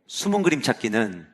숨은 그림 찾기는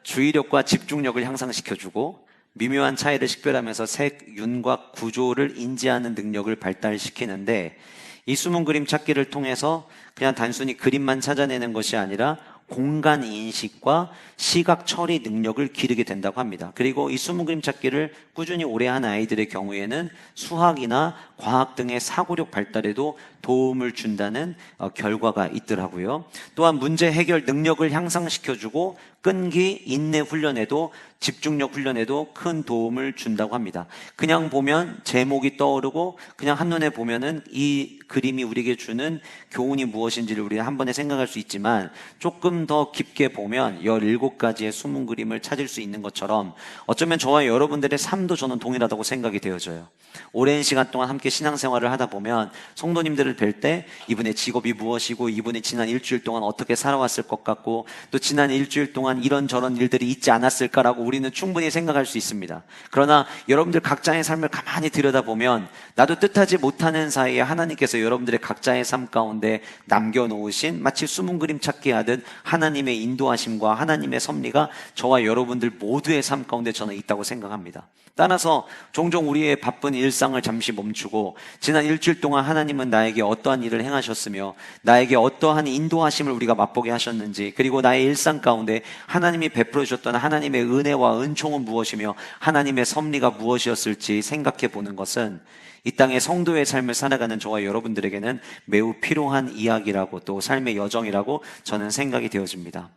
주의력과 집중력을 향상시켜주고 미묘한 차이를 식별하면서 색, 윤곽, 구조를 인지하는 능력을 발달시키는데, 이 숨은 그림 찾기를 통해서 그냥 단순히 그림만 찾아내는 것이 아니라 공간 인식과 시각 처리 능력을 기르게 된다고 합니다. 그리고 이 숨은 그림 찾기를 꾸준히 오래 한 아이들의 경우에는 수학이나 과학 등의 사고력 발달에도 도움을 준다는 결과가 있더라고요. 또한 문제 해결 능력을 향상시켜주고 끈기, 인내 훈련에도, 집중력 훈련에도 큰 도움을 준다고 합니다. 그냥 보면 제목이 떠오르고 그냥 한눈에 보면은 이 그림이 우리에게 주는 교훈이 무엇인지를 우리가 한 번에 생각할 수 있지만, 조금 더 깊게 보면 17가지의 숨은 그림을 찾을 수 있는 것처럼 어쩌면 저와 여러분들의 삶도 저는 동일하다고 생각이 되어져요. 오랜 시간 동안 함께 신앙생활을 하다 보면 성도님들을 뵐 때 이분의 직업이 무엇이고, 이분이 지난 일주일 동안 어떻게 살아왔을 것 같고, 또 지난 일주일 동안 이런저런 일들이 있지 않았을까라고 우리는 충분히 생각할 수 있습니다. 그러나 여러분들 각자의 삶을 가만히 들여다보면 나도 뜻하지 못하는 사이에 하나님께서 여러분들의 각자의 삶 가운데 남겨놓으신, 마치 숨은 그림 찾기 하듯 하나님의 인도하심과 하나님의 섭리가 저와 여러분들 모두의 삶 가운데 저는 있다고 생각합니다. 따라서 종종 우리의 바쁜 일상을 잠시 멈추고, 지난 일주일 동안 하나님은 나에게 어떠한 일을 행하셨으며 나에게 어떠한 인도하심을 우리가 맛보게 하셨는지, 그리고 나의 일상 가운데 하나님이 베풀어 주셨던 하나님의 은혜와 은총은 무엇이며 하나님의 섭리가 무엇이었을지 생각해 보는 것은 이 땅의 성도의 삶을 살아가는 저와 여러분들에게는 매우 필요한 이야기라고, 또 삶의 여정이라고 저는 생각이 되어집니다.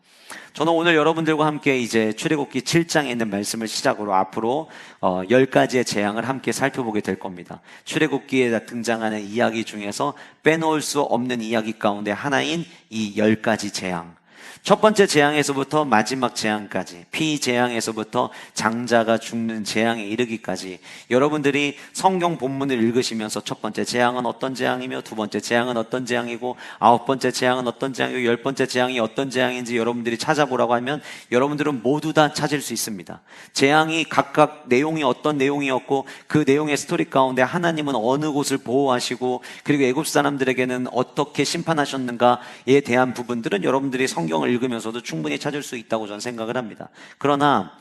저는 오늘 여러분들과 함께 이제 출애굽기 7장에 있는 말씀을 시작으로 앞으로 10가지의 재앙을 함께 살펴보게 될 겁니다. 출애굽기에 등장하는 이야기 중에서 빼놓을 수 없는 이야기 가운데 하나인 이 10가지 재앙. 첫 번째 재앙에서부터 마지막 재앙까지, 피재앙에서부터 장자가 죽는 재앙에 이르기까지 여러분들이 성경 본문을 읽으시면서 첫 번째 재앙은 어떤 재앙이며, 두 번째 재앙은 어떤 재앙이고, 아홉 번째 재앙은 어떤 재앙이고, 열 번째 재앙이 어떤 재앙인지 여러분들이 찾아보라고 하면 여러분들은 모두 다 찾을 수 있습니다. 재앙이 각각 내용이 어떤 내용이었고, 그 내용의 스토리 가운데 하나님은 어느 곳을 보호하시고, 그리고 애굽 사람들에게는 어떻게 심판하셨는가에 대한 부분들은 여러분들이 성경을 읽으면서도 충분히 찾을 수 있다고 저는 생각을 합니다. 그러나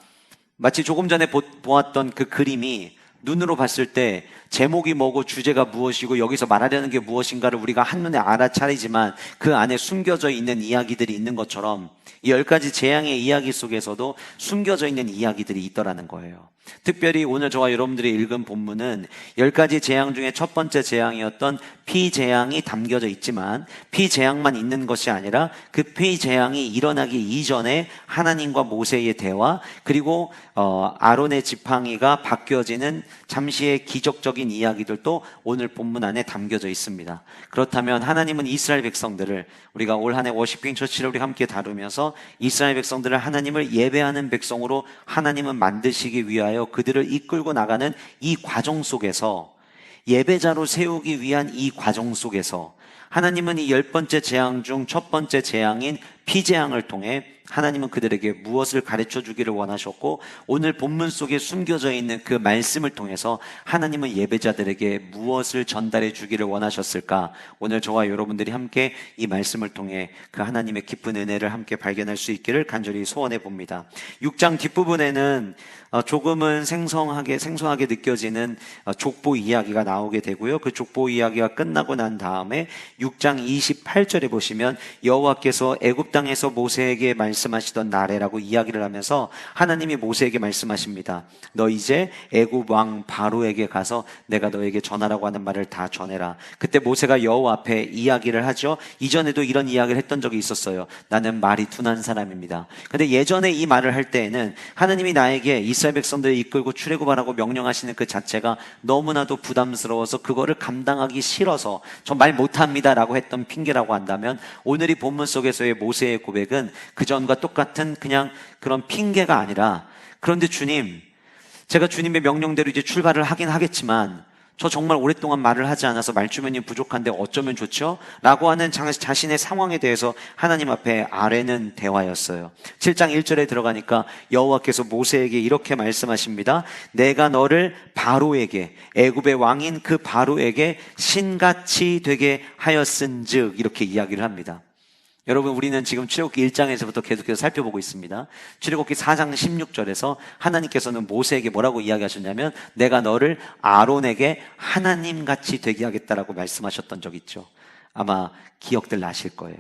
마치 조금 전에 보았던 그 그림이 눈으로 봤을 때 제목이 뭐고 주제가 무엇이고 여기서 말하려는 게 무엇인가를 우리가 한눈에 알아차리지만 그 안에 숨겨져 있는 이야기들이 있는 것처럼 이 10가지 재앙의 이야기 속에서도 숨겨져 있는 이야기들이 있더라는 거예요. 특별히 오늘 저와 여러분들이 읽은 본문은 10가지 재앙 중에 첫 번째 재앙이었던 피재앙이 담겨져 있지만, 피재앙만 있는 것이 아니라 그 피재앙이 일어나기 이전에 하나님과 모세의 대화, 그리고 아론의 지팡이가 바뀌어지는 잠시의 기적적인 이야기들도 오늘 본문 안에 담겨져 있습니다. 그렇다면 하나님은 이스라엘 백성들을, 우리가 올 한 해 워시핑 처치를 우리 함께 다루면서 이스라엘 백성들을 하나님을 예배하는 백성으로 하나님은 만드시기 위하여 그들을 이끌고 나가는 이 과정 속에서, 예배자로 세우기 위한 이 과정 속에서 하나님은 이 10번째 재앙 중 첫 번째 재앙인 피재앙을 통해 하나님은 그들에게 무엇을 가르쳐 주기를 원하셨고, 오늘 본문 속에 숨겨져 있는 그 말씀을 통해서 하나님은 예배자들에게 무엇을 전달해 주기를 원하셨을까? 오늘 저와 여러분들이 함께 이 말씀을 통해 그 하나님의 깊은 은혜를 함께 발견할 수 있기를 간절히 소원해 봅니다. 6장 뒷부분에는 조금은 생소하게 느껴지는 족보 이야기가 나오게 되고요. 그 족보 이야기가 끝나고 난 다음에 6장 28절에 보시면 여호와께서 애굽 땅에서 모세에게 말씀하시던 나래라고 이야기를 하면서 하나님이 모세에게 말씀하십니다. 너 이제 애굽 왕 바로에게 가서 내가 너에게 전하라고 하는 말을 다 전해라. 그때 모세가 여호와 앞에 이야기를 하죠. 이전에도 이런 이야기를 했던 적이 있었어요. 나는 말이 둔한 사람입니다. 근데 예전에 이 말을 할 때에는 하나님이 나에게 이스라엘 백성들을 이끌고 출애굽하라고 명령하시는 그 자체가 너무나도 부담스러워서 그거를 감당하기 싫어서 저 말 못합니다 라고 했던 핑계라고 한다면, 오늘 이 본문 속에서의 모세의 고백은 그전과 똑같은 그냥 그런 핑계가 아니라, 그런데 주님, 제가 주님의 명령대로 이제 출발을 하긴 하겠지만 저 정말 오랫동안 말을 하지 않아서 말주변이 부족한데 어쩌면 좋죠? 라고 하는 자신의 상황에 대해서 하나님 앞에 아뢰는 대화였어요. 7장 1절에 들어가니까 여호와께서 모세에게 이렇게 말씀하십니다. 내가 너를 바로에게, 애굽의 왕인 그 바로에게 신같이 되게 하였은즉, 이렇게 이야기를 합니다. 여러분, 우리는 지금 출애굽기 1장에서부터 계속해서 살펴보고 있습니다. 출애굽기 4장 16절에서 하나님께서는 모세에게 뭐라고 이야기하셨냐면 내가 너를 아론에게 하나님같이 되게 하겠다라고 말씀하셨던 적 있죠. 아마 기억들 나실 거예요.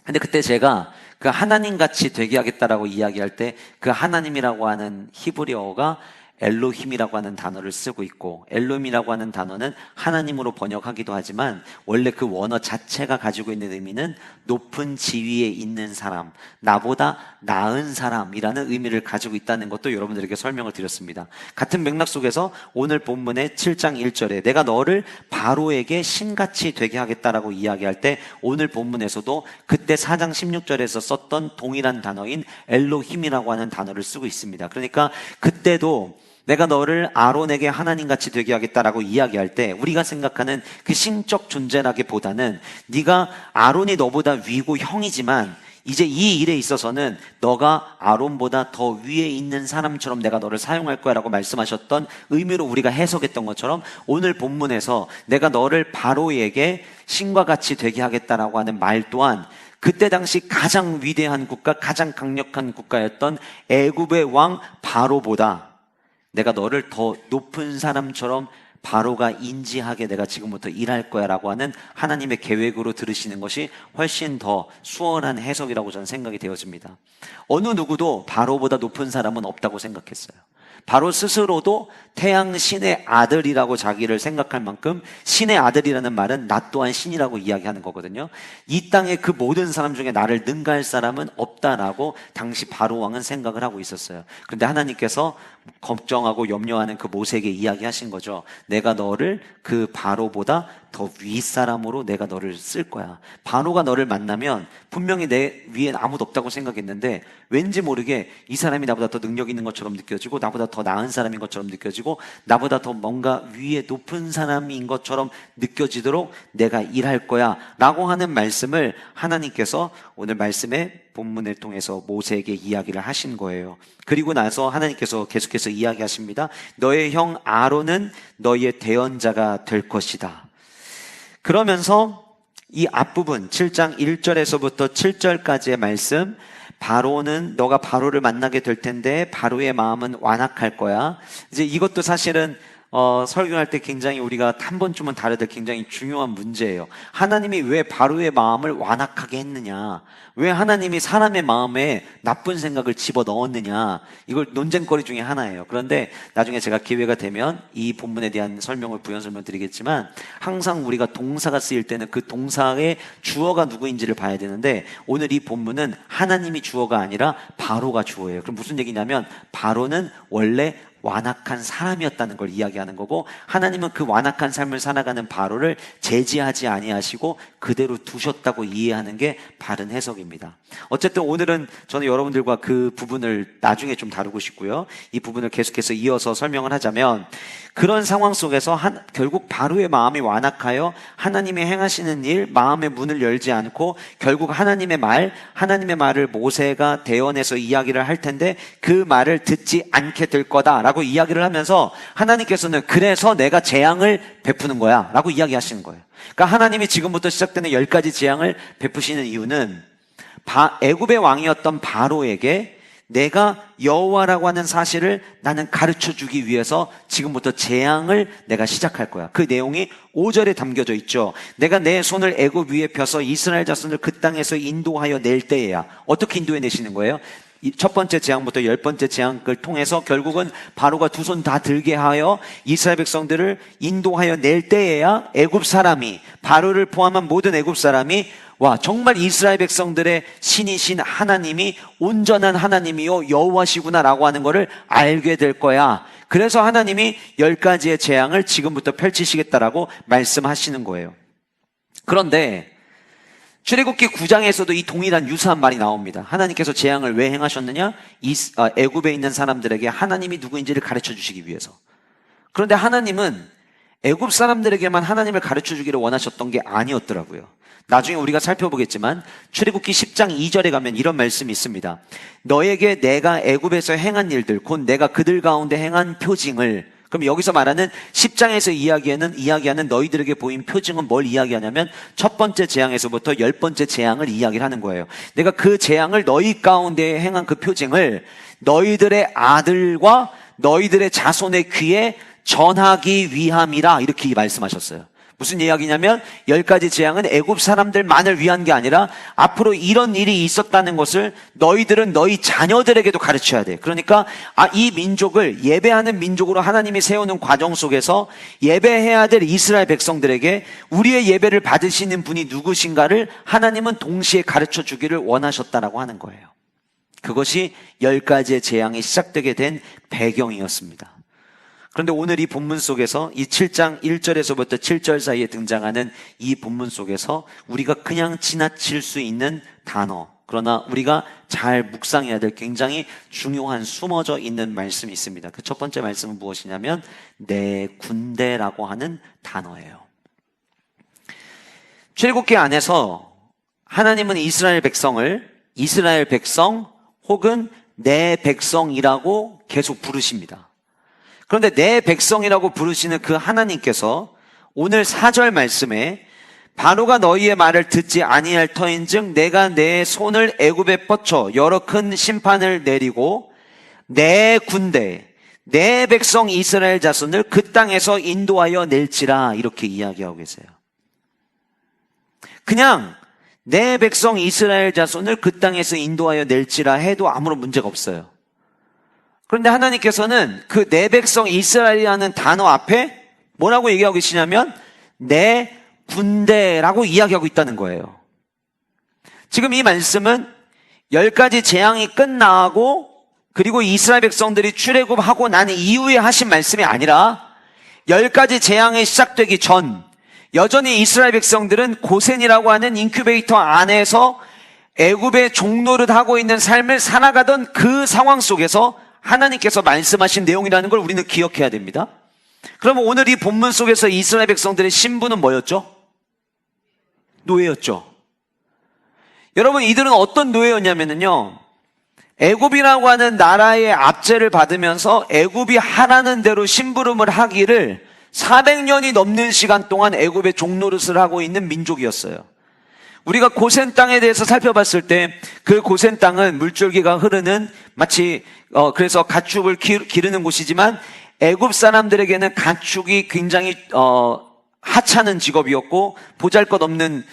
근데 그때 제가 그 하나님같이 되게 하겠다라고 이야기할 때 그 하나님이라고 하는 히브리어가 엘로힘이라고 하는 단어를 쓰고 있고, 엘로힘이라고 하는 단어는 하나님으로 번역하기도 하지만 원래 그 원어 자체가 가지고 있는 의미는 높은 지위에 있는 사람, 나보다 나은 사람이라는 의미를 가지고 있다는 것도 여러분들에게 설명을 드렸습니다. 같은 맥락 속에서 오늘 본문의 7장 1절에 내가 너를 바로에게 신같이 되게 하겠다라고 이야기할 때 오늘 본문에서도 그때 4장 16절에서 썼던 동일한 단어인 엘로힘이라고 하는 단어를 쓰고 있습니다. 그러니까 그때도 내가 너를 아론에게 하나님같이 되게 하겠다라고 이야기할 때 우리가 생각하는 그 신적 존재라기보다는 네가 아론이 너보다 위고 형이지만 이제 이 일에 있어서는 너가 아론보다 더 위에 있는 사람처럼 내가 너를 사용할 거야 라고 말씀하셨던 의미로 우리가 해석했던 것처럼 오늘 본문에서 내가 너를 바로에게 신과 같이 되게 하겠다라고 하는 말 또한 그때 당시 가장 위대한 국가, 가장 강력한 국가였던 애굽의 왕 바로보다 내가 너를 더 높은 사람처럼 바로가 인지하게 내가 지금부터 일할 거야 라고 하는 하나님의 계획으로 들으시는 것이 훨씬 더 수월한 해석이라고 저는 생각이 되어집니다. 어느 누구도 바로보다 높은 사람은 없다고 생각했어요. 바로 스스로도 태양 신의 아들이라고 자기를 생각할 만큼 신의 아들이라는 말은 나 또한 신이라고 이야기하는 거거든요. 이 땅의 그 모든 사람 중에 나를 능가할 사람은 없다라고 당시 바로 왕은 생각을 하고 있었어요. 그런데 하나님께서 걱정하고 염려하는 그 모세에게 이야기하신 거죠. 내가 너를 그 바로보다 더 윗사람으로 내가 너를 쓸 거야. 바로가 너를 만나면 분명히 내 위엔 아무도 없다고 생각했는데 왠지 모르게 이 사람이 나보다 더 능력 있는 것처럼 느껴지고 나보다 더 나은 사람인 것처럼 느껴지고 나보다 더 뭔가 위에 높은 사람인 것처럼 느껴지도록 내가 일할 거야 라고 하는 말씀을 하나님께서 오늘 말씀의 본문을 통해서 모세에게 이야기를 하신 거예요. 그리고 나서 하나님께서 계속해서 이야기하십니다. 너의 형 아론은 너의 대언자가 될 것이다. 그러면서 이 앞부분 7장 1절에서부터 7절까지의 말씀, 바로는 너가 바로를 만나게 될 텐데 바로의 마음은 완악할 거야. 이제 이것도 사실은 설교할 때 굉장히 우리가 한 번쯤은 다뤄야 될 굉장히 중요한 문제예요. 하나님이 왜 바로의 마음을 완악하게 했느냐? 왜 하나님이 사람의 마음에 나쁜 생각을 집어넣었느냐? 이걸 논쟁거리 중에 하나예요. 그런데 나중에 제가 기회가 되면 이 본문에 대한 설명을 부연 설명드리겠지만 항상 우리가 동사가 쓰일 때는 그 동사의 주어가 누구인지를 봐야 되는데 오늘 이 본문은 하나님이 주어가 아니라 바로가 주어예요. 그럼 무슨 얘기냐면 바로는 원래 완악한 사람이었다는 걸 이야기하는 거고 하나님은 그 완악한 삶을 살아가는 바로를 제지하지 아니하시고 그대로 두셨다고 이해하는 게 바른 해석입니다. 어쨌든 오늘은 저는 여러분들과 그 부분을 나중에 좀 다루고 싶고요. 이 부분을 계속해서 이어서 설명을 하자면 그런 상황 속에서 결국 바로의 마음이 완악하여 하나님이 행하시는 일, 마음의 문을 열지 않고 결국 하나님의 말을 모세가 대언해서 이야기를 할 텐데 그 말을 듣지 않게 될 거다라고 이야기를 하면서 하나님께서는 그래서 내가 재앙을 베푸는 거야 라고 이야기하시는 거예요. 그러니까 하나님이 지금부터 시작되는 10가지 재앙을 베푸시는 이유는 애굽의 왕이었던 바로에게 내가 여호와라고 하는 사실을 나는 가르쳐주기 위해서 지금부터 재앙을 내가 시작할 거야. 그 내용이 5절에 담겨져 있죠. 내가 내 손을 애굽 위에 펴서 이스라엘 자손을 그 땅에서 인도하여 낼 때에야. 어떻게 인도해 내시는 거예요? 첫 번째 재앙부터 10번째 재앙을 통해서 결국은 바로가 두 손 다 들게 하여 이스라엘 백성들을 인도하여 낼 때에야 애굽 사람이, 바로를 포함한 모든 애굽 사람이 와, 정말 이스라엘 백성들의 신이신 하나님이 온전한 하나님이요 여호와시구나라고 하는 것을 알게 될 거야. 그래서 하나님이 10가지의 재앙을 지금부터 펼치시겠다라고 말씀하시는 거예요. 그런데 출애굽기 9장에서도 이 동일한 유사한 말이 나옵니다. 하나님께서 재앙을 왜 행하셨느냐? 애굽에 있는 사람들에게 하나님이 누구인지를 가르쳐 주시기 위해서. 그런데 하나님은 애굽 사람들에게만 하나님을 가르쳐 주기를 원하셨던 게 아니었더라고요. 나중에 우리가 살펴보겠지만 출애굽기 10장 2절에 가면 이런 말씀이 있습니다. 너에게 내가 애굽에서 행한 일들, 곧 내가 그들 가운데 행한 표징을, 그럼 여기서 말하는 10장에서 이야기하는 너희들에게 보인 표징은 뭘 이야기하냐면 첫 번째 재앙에서부터 10번째 재앙을 이야기를 하는 거예요. 내가 그 재앙을 너희 가운데 행한 그 표징을 너희들의 아들과 너희들의 자손의 귀에 전하기 위함이라 이렇게 말씀하셨어요. 무슨 이야기냐면 10가지 재앙은 애굽 사람들만을 위한 게 아니라 앞으로 이런 일이 있었다는 것을 너희들은 너희 자녀들에게도 가르쳐야 돼. 그러니까 이 민족을 예배하는 민족으로 하나님이 세우는 과정 속에서 예배해야 될 이스라엘 백성들에게 우리의 예배를 받으시는 분이 누구신가를 하나님은 동시에 가르쳐 주기를 원하셨다라고 하는 거예요. 그것이 10가지의 재앙이 시작되게 된 배경이었습니다. 그런데 오늘 이 본문 속에서 이 7장 1절에서부터 7절 사이에 등장하는 이 본문 속에서 우리가 그냥 지나칠 수 있는 단어, 그러나 우리가 잘 묵상해야 될 굉장히 중요한 숨어져 있는 말씀이 있습니다. 그 첫 번째 말씀은 무엇이냐면 내 군대라고 하는 단어예요. 출애굽기 안에서 하나님은 이스라엘 백성 혹은 내 백성이라고 계속 부르십니다. 그런데 내 백성이라고 부르시는 그 하나님께서 오늘 4절 말씀에 바로가 너희의 말을 듣지 아니할 터인즉 내가 내 손을 애굽에 뻗쳐 여러 큰 심판을 내리고 내 군대 내 백성 이스라엘 자손을 그 땅에서 인도하여 낼지라 이렇게 이야기하고 계세요. 그냥 내 백성 이스라엘 자손을 그 땅에서 인도하여 낼지라 해도 아무런 문제가 없어요. 그런데 하나님께서는 그 내 백성 이스라엘이라는 단어 앞에 뭐라고 얘기하고 계시냐면 내 군대라고 이야기하고 있다는 거예요. 지금 이 말씀은 10가지 재앙이 끝나고 그리고 이스라엘 백성들이 출애굽하고 난 이후에 하신 말씀이 아니라 10가지 재앙이 시작되기 전 여전히 이스라엘 백성들은 고센이라고 하는 인큐베이터 안에서 애굽의 종노릇 하고 있는 삶을 살아가던 그 상황 속에서 하나님께서 말씀하신 내용이라는 걸 우리는 기억해야 됩니다. 그러면 오늘 이 본문 속에서 이스라엘 백성들의 신분은 뭐였죠? 노예였죠. 여러분, 이들은 어떤 노예였냐면요, 애굽이라고 하는 나라의 압제를 받으면서 애굽이 하라는 대로 심부름을 하기를 400년이 넘는 시간 동안 애굽의 종노릇을 하고 있는 민족이었어요. 우리가 고센 땅에 대해서 살펴봤을 때 그 고센 땅은 물줄기가 흐르는 마치 그래서 가축을 기르는 곳이지만 애굽 사람들에게는 가축이 굉장히 하찮은 직업이었고 보잘것없는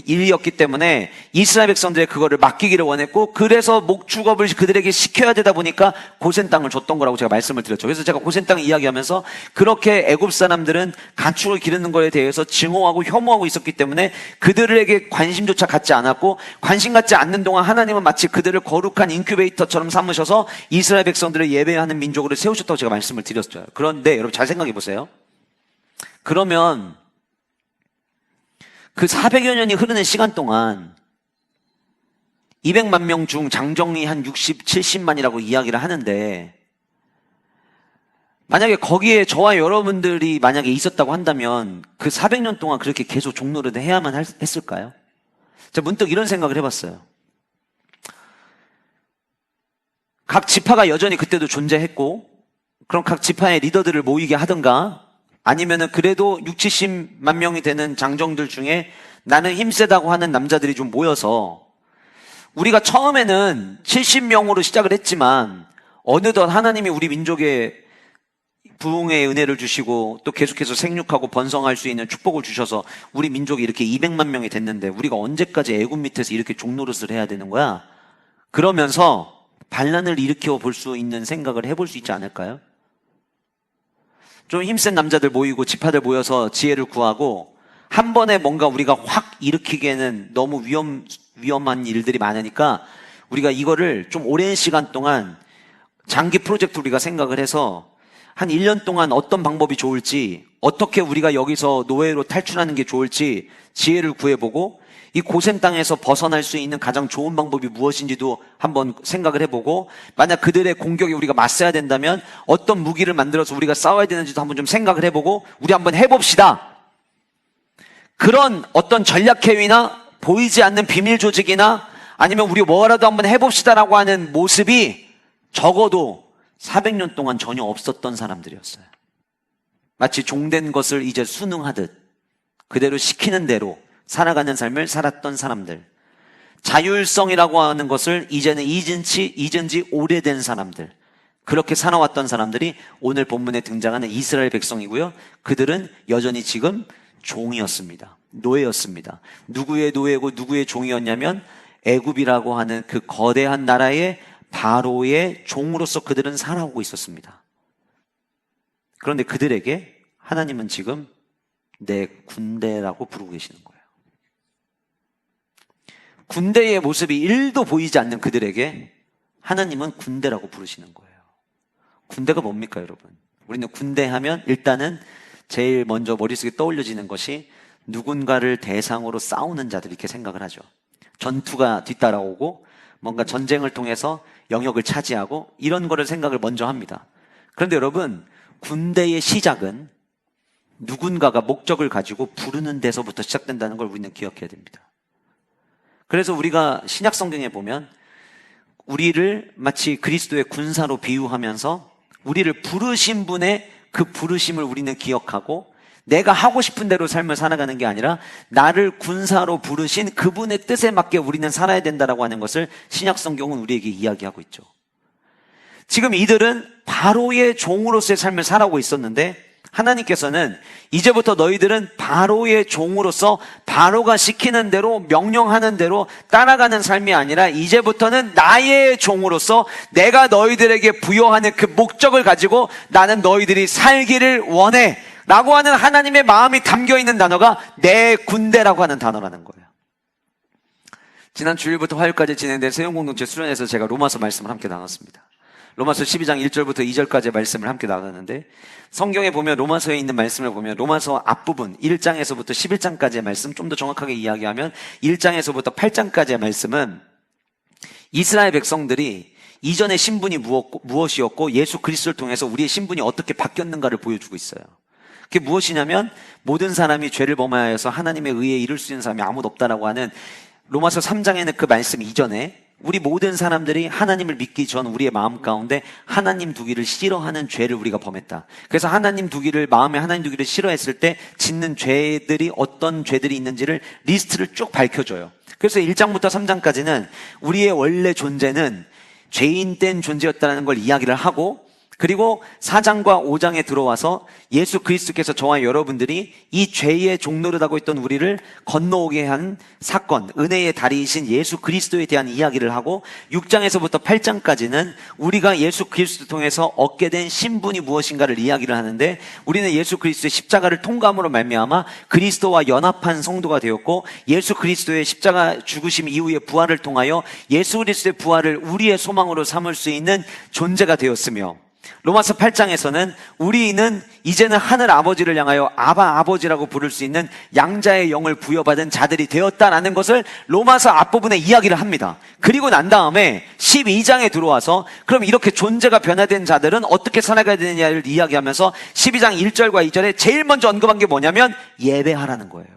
일이었기 때문에 이스라엘 백성들의 그거를 맡기기를 원했고 그래서 목축업을 그들에게 시켜야 되다 보니까 고센 땅을 줬던 거라고 제가 말씀을 드렸죠. 그래서 제가 고센 땅 이야기하면서 그렇게 애굽 사람들은 가축을 기르는 거에 대해서 증오하고 혐오하고 있었기 때문에 그들에게 관심조차 갖지 않았고 관심 갖지 않는 동안 하나님은 마치 그들을 거룩한 인큐베이터처럼 삼으셔서 이스라엘 백성들을 예배하는 민족으로 세우셨다고 제가 말씀을 드렸죠. 그런데 여러분 잘 생각해 보세요. 그러면 그 400여 년이 흐르는 시간 동안 200만 명 중 장정이 한 60, 70만이라고 이야기를 하는데 만약에 거기에 저와 여러분들이 만약에 있었다고 한다면 그 400년 동안 그렇게 계속 종노릇을 해야만 했을까요? 제가 문득 이런 생각을 해봤어요. 각 지파가 여전히 그때도 존재했고 그럼 각 지파의 리더들을 모이게 하든가 아니면은 그래도 6, 70만 명이 되는 장정들 중에 나는 힘세다고 하는 남자들이 좀 모여서 우리가 처음에는 70명으로 시작을 했지만 어느덧 하나님이 우리 민족에 부흥의 은혜를 주시고 또 계속해서 생육하고 번성할 수 있는 축복을 주셔서 우리 민족이 이렇게 200만 명이 됐는데 우리가 언제까지 애굽 밑에서 이렇게 종노릇을 해야 되는 거야? 그러면서 반란을 일으켜 볼 수 있는 생각을 해볼 수 있지 않을까요? 좀 힘센 남자들 모이고 지파들 모여서 지혜를 구하고 한 번에 뭔가 우리가 확 일으키기에는 너무 위험한 일들이 많으니까 우리가 이거를 좀 오랜 시간 동안 장기 프로젝트 우리가 생각을 해서 한 1년 동안 어떤 방법이 좋을지 어떻게 우리가 여기서 노예로 탈출하는 게 좋을지 지혜를 구해보고 이 고센 땅에서 벗어날 수 있는 가장 좋은 방법이 무엇인지도 한번 생각을 해보고 만약 그들의 공격에 우리가 맞서야 된다면 어떤 무기를 만들어서 우리가 싸워야 되는지도 한번 좀 생각을 해보고 우리 한번 해봅시다. 그런 어떤 전략회의나 보이지 않는 비밀 조직이나 아니면 우리 뭐라도 한번 해봅시다라고 하는 모습이 적어도 400년 동안 전혀 없었던 사람들이었어요. 마치 종된 것을 이제 순응하듯 그대로 시키는 대로 살아가는 삶을 살았던 사람들, 자율성이라고 하는 것을 이제는 잊은 지 오래된 사람들, 그렇게 살아왔던 사람들이 오늘 본문에 등장하는 이스라엘 백성이고요. 그들은 여전히 지금 종이었습니다. 노예였습니다. 누구의 노예고 누구의 종이었냐면 애굽이라고 하는 그 거대한 나라의 바로의 종으로서 그들은 살아오고 있었습니다. 그런데 그들에게 하나님은 지금 내 군대라고 부르고 계시는 거예요. 군대의 모습이 1도 보이지 않는 그들에게 하나님은 군대라고 부르시는 거예요. 군대가 뭡니까, 여러분? 우리는 군대 하면 일단은 제일 먼저 머릿속에 떠올려지는 것이 누군가를 대상으로 싸우는 자들, 이렇게 생각을 하죠. 전투가 뒤따라오고 뭔가 전쟁을 통해서 영역을 차지하고 이런 거를 생각을 먼저 합니다. 그런데 여러분, 군대의 시작은 누군가가 목적을 가지고 부르는 데서부터 시작된다는 걸 우리는 기억해야 됩니다. 그래서 우리가 신약 성경에 보면 우리를 마치 그리스도의 군사로 비유하면서 우리를 부르신 분의 그 부르심을 우리는 기억하고 내가 하고 싶은 대로 삶을 살아가는 게 아니라 나를 군사로 부르신 그분의 뜻에 맞게 우리는 살아야 된다라고 하는 것을 신약 성경은 우리에게 이야기하고 있죠. 지금 이들은 바로의 종으로서의 삶을 살아오고 있었는데 하나님께서는 이제부터 너희들은 바로의 종으로서 바로가 시키는 대로 명령하는 대로 따라가는 삶이 아니라 이제부터는 나의 종으로서 내가 너희들에게 부여하는 그 목적을 가지고 나는 너희들이 살기를 원해 라고 하는 하나님의 마음이 담겨있는 단어가 내 군대라고 하는 단어라는 거예요. 지난 주일부터 화요일까지 진행된 세용공동체 수련회에서 제가 로마서 말씀을 함께 나눴습니다. 로마서 12장 1절부터 2절까지의 말씀을 함께 나눴는데 성경에 보면 로마서에 있는 말씀을 보면 로마서 앞부분 1장에서부터 11장까지의 말씀, 좀 더 정확하게 이야기하면 1장에서부터 8장까지의 말씀은 이스라엘 백성들이 이전의 신분이 무엇이었고 예수 그리스도를 통해서 우리의 신분이 어떻게 바뀌었는가를 보여주고 있어요. 그게 무엇이냐면 모든 사람이 죄를 범하여서 하나님의 의에 이를 수 있는 사람이 아무도 없다라고 하는 로마서 3장에는 그 말씀 이전에 우리 모든 사람들이 하나님을 믿기 전 우리의 마음 가운데 하나님 두기를 싫어하는 죄를 우리가 범했다. 그래서 하나님 두기를, 마음에 하나님 두기를 싫어했을 때 짓는 죄들이 어떤 죄들이 있는지를 리스트를 쭉 밝혀줘요. 그래서 1장부터 3장까지는 우리의 원래 존재는 죄인된 존재였다는 걸 이야기를 하고, 그리고 4장과 5장에 들어와서 예수 그리스도께서 저와 여러분들이 이 죄의 종노릇하고 있던 우리를 건너오게 한 사건, 은혜의 다리이신 예수 그리스도에 대한 이야기를 하고 6장에서부터 8장까지는 우리가 예수 그리스도 통해서 얻게 된 신분이 무엇인가를 이야기를 하는데 우리는 예수 그리스도의 십자가를 통감으로 말미암아 그리스도와 연합한 성도가 되었고 예수 그리스도의 십자가 죽으심 이후의 부활을 통하여 예수 그리스도의 부활을 우리의 소망으로 삼을 수 있는 존재가 되었으며 로마서 8장에서는 우리는 이제는 하늘 아버지를 향하여 아바 아버지라고 부를 수 있는 양자의 영을 부여받은 자들이 되었다라는 것을 로마서 앞부분에 이야기를 합니다. 그리고 난 다음에 12장에 들어와서 그럼 이렇게 존재가 변화된 자들은 어떻게 살아가야 되느냐를 이야기하면서 12장 1절과 2절에 제일 먼저 언급한 게 뭐냐면 예배하라는 거예요.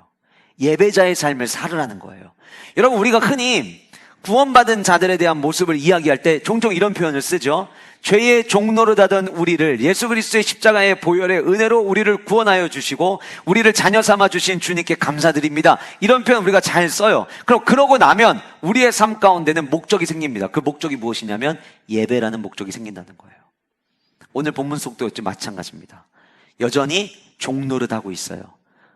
예배자의 삶을 살으라는 거예요. 여러분, 우리가 흔히 구원받은 자들에 대한 모습을 이야기할 때 종종 이런 표현을 쓰죠. 죄의 종노릇하던 우리를 예수 그리스도의 십자가의 보혈의 은혜로 우리를 구원하여 주시고 우리를 자녀 삼아 주신 주님께 감사드립니다. 이런 표현 우리가 잘 써요. 그럼 그러고 나면 우리의 삶 가운데는 목적이 생깁니다. 그 목적이 무엇이냐면 예배라는 목적이 생긴다는 거예요. 오늘 본문 속도 역시 마찬가지입니다. 여전히 종노릇하고 있어요.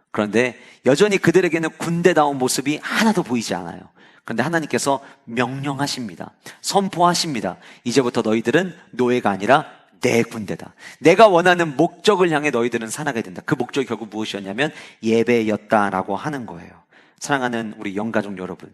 그런데 여전히 그들에게는 군대다운 모습이 하나도 보이지 않아요. 그런데 하나님께서 명령하십니다. 선포하십니다. 이제부터 너희들은 노예가 아니라 내 군대다. 내가 원하는 목적을 향해 너희들은 살아가야 된다. 그 목적이 결국 무엇이었냐면 예배였다라고 하는 거예요. 사랑하는 우리 영가족 여러분,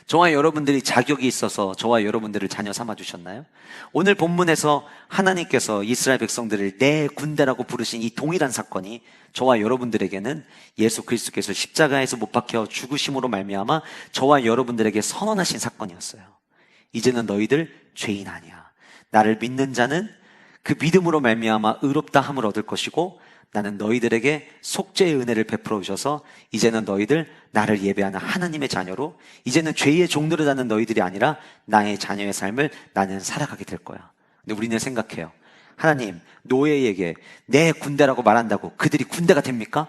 저와 여러분들이 자격이 있어서 저와 여러분들을 자녀 삼아주셨나요? 오늘 본문에서 하나님께서 이스라엘 백성들을 내 군대라고 부르신 이 동일한 사건이 저와 여러분들에게는 예수 그리스도께서 십자가에서 못 박혀 죽으심으로 말미암아 저와 여러분들에게 선언하신 사건이었어요. 이제는 너희들 죄인 아니야. 나를 믿는 자는 그 믿음으로 말미암아 의롭다 함을 얻을 것이고 나는 너희들에게 속죄의 은혜를 베풀어 주셔서 이제는 너희들 나를 예배하는 하나님의 자녀로 이제는 죄의 종노릇 하는 너희들이 아니라 나의 자녀의 삶을 나는 살아가게 될 거야. 근데 우리는 생각해요. 하나님, 노예에게 내 군대라고 말한다고 그들이 군대가 됩니까?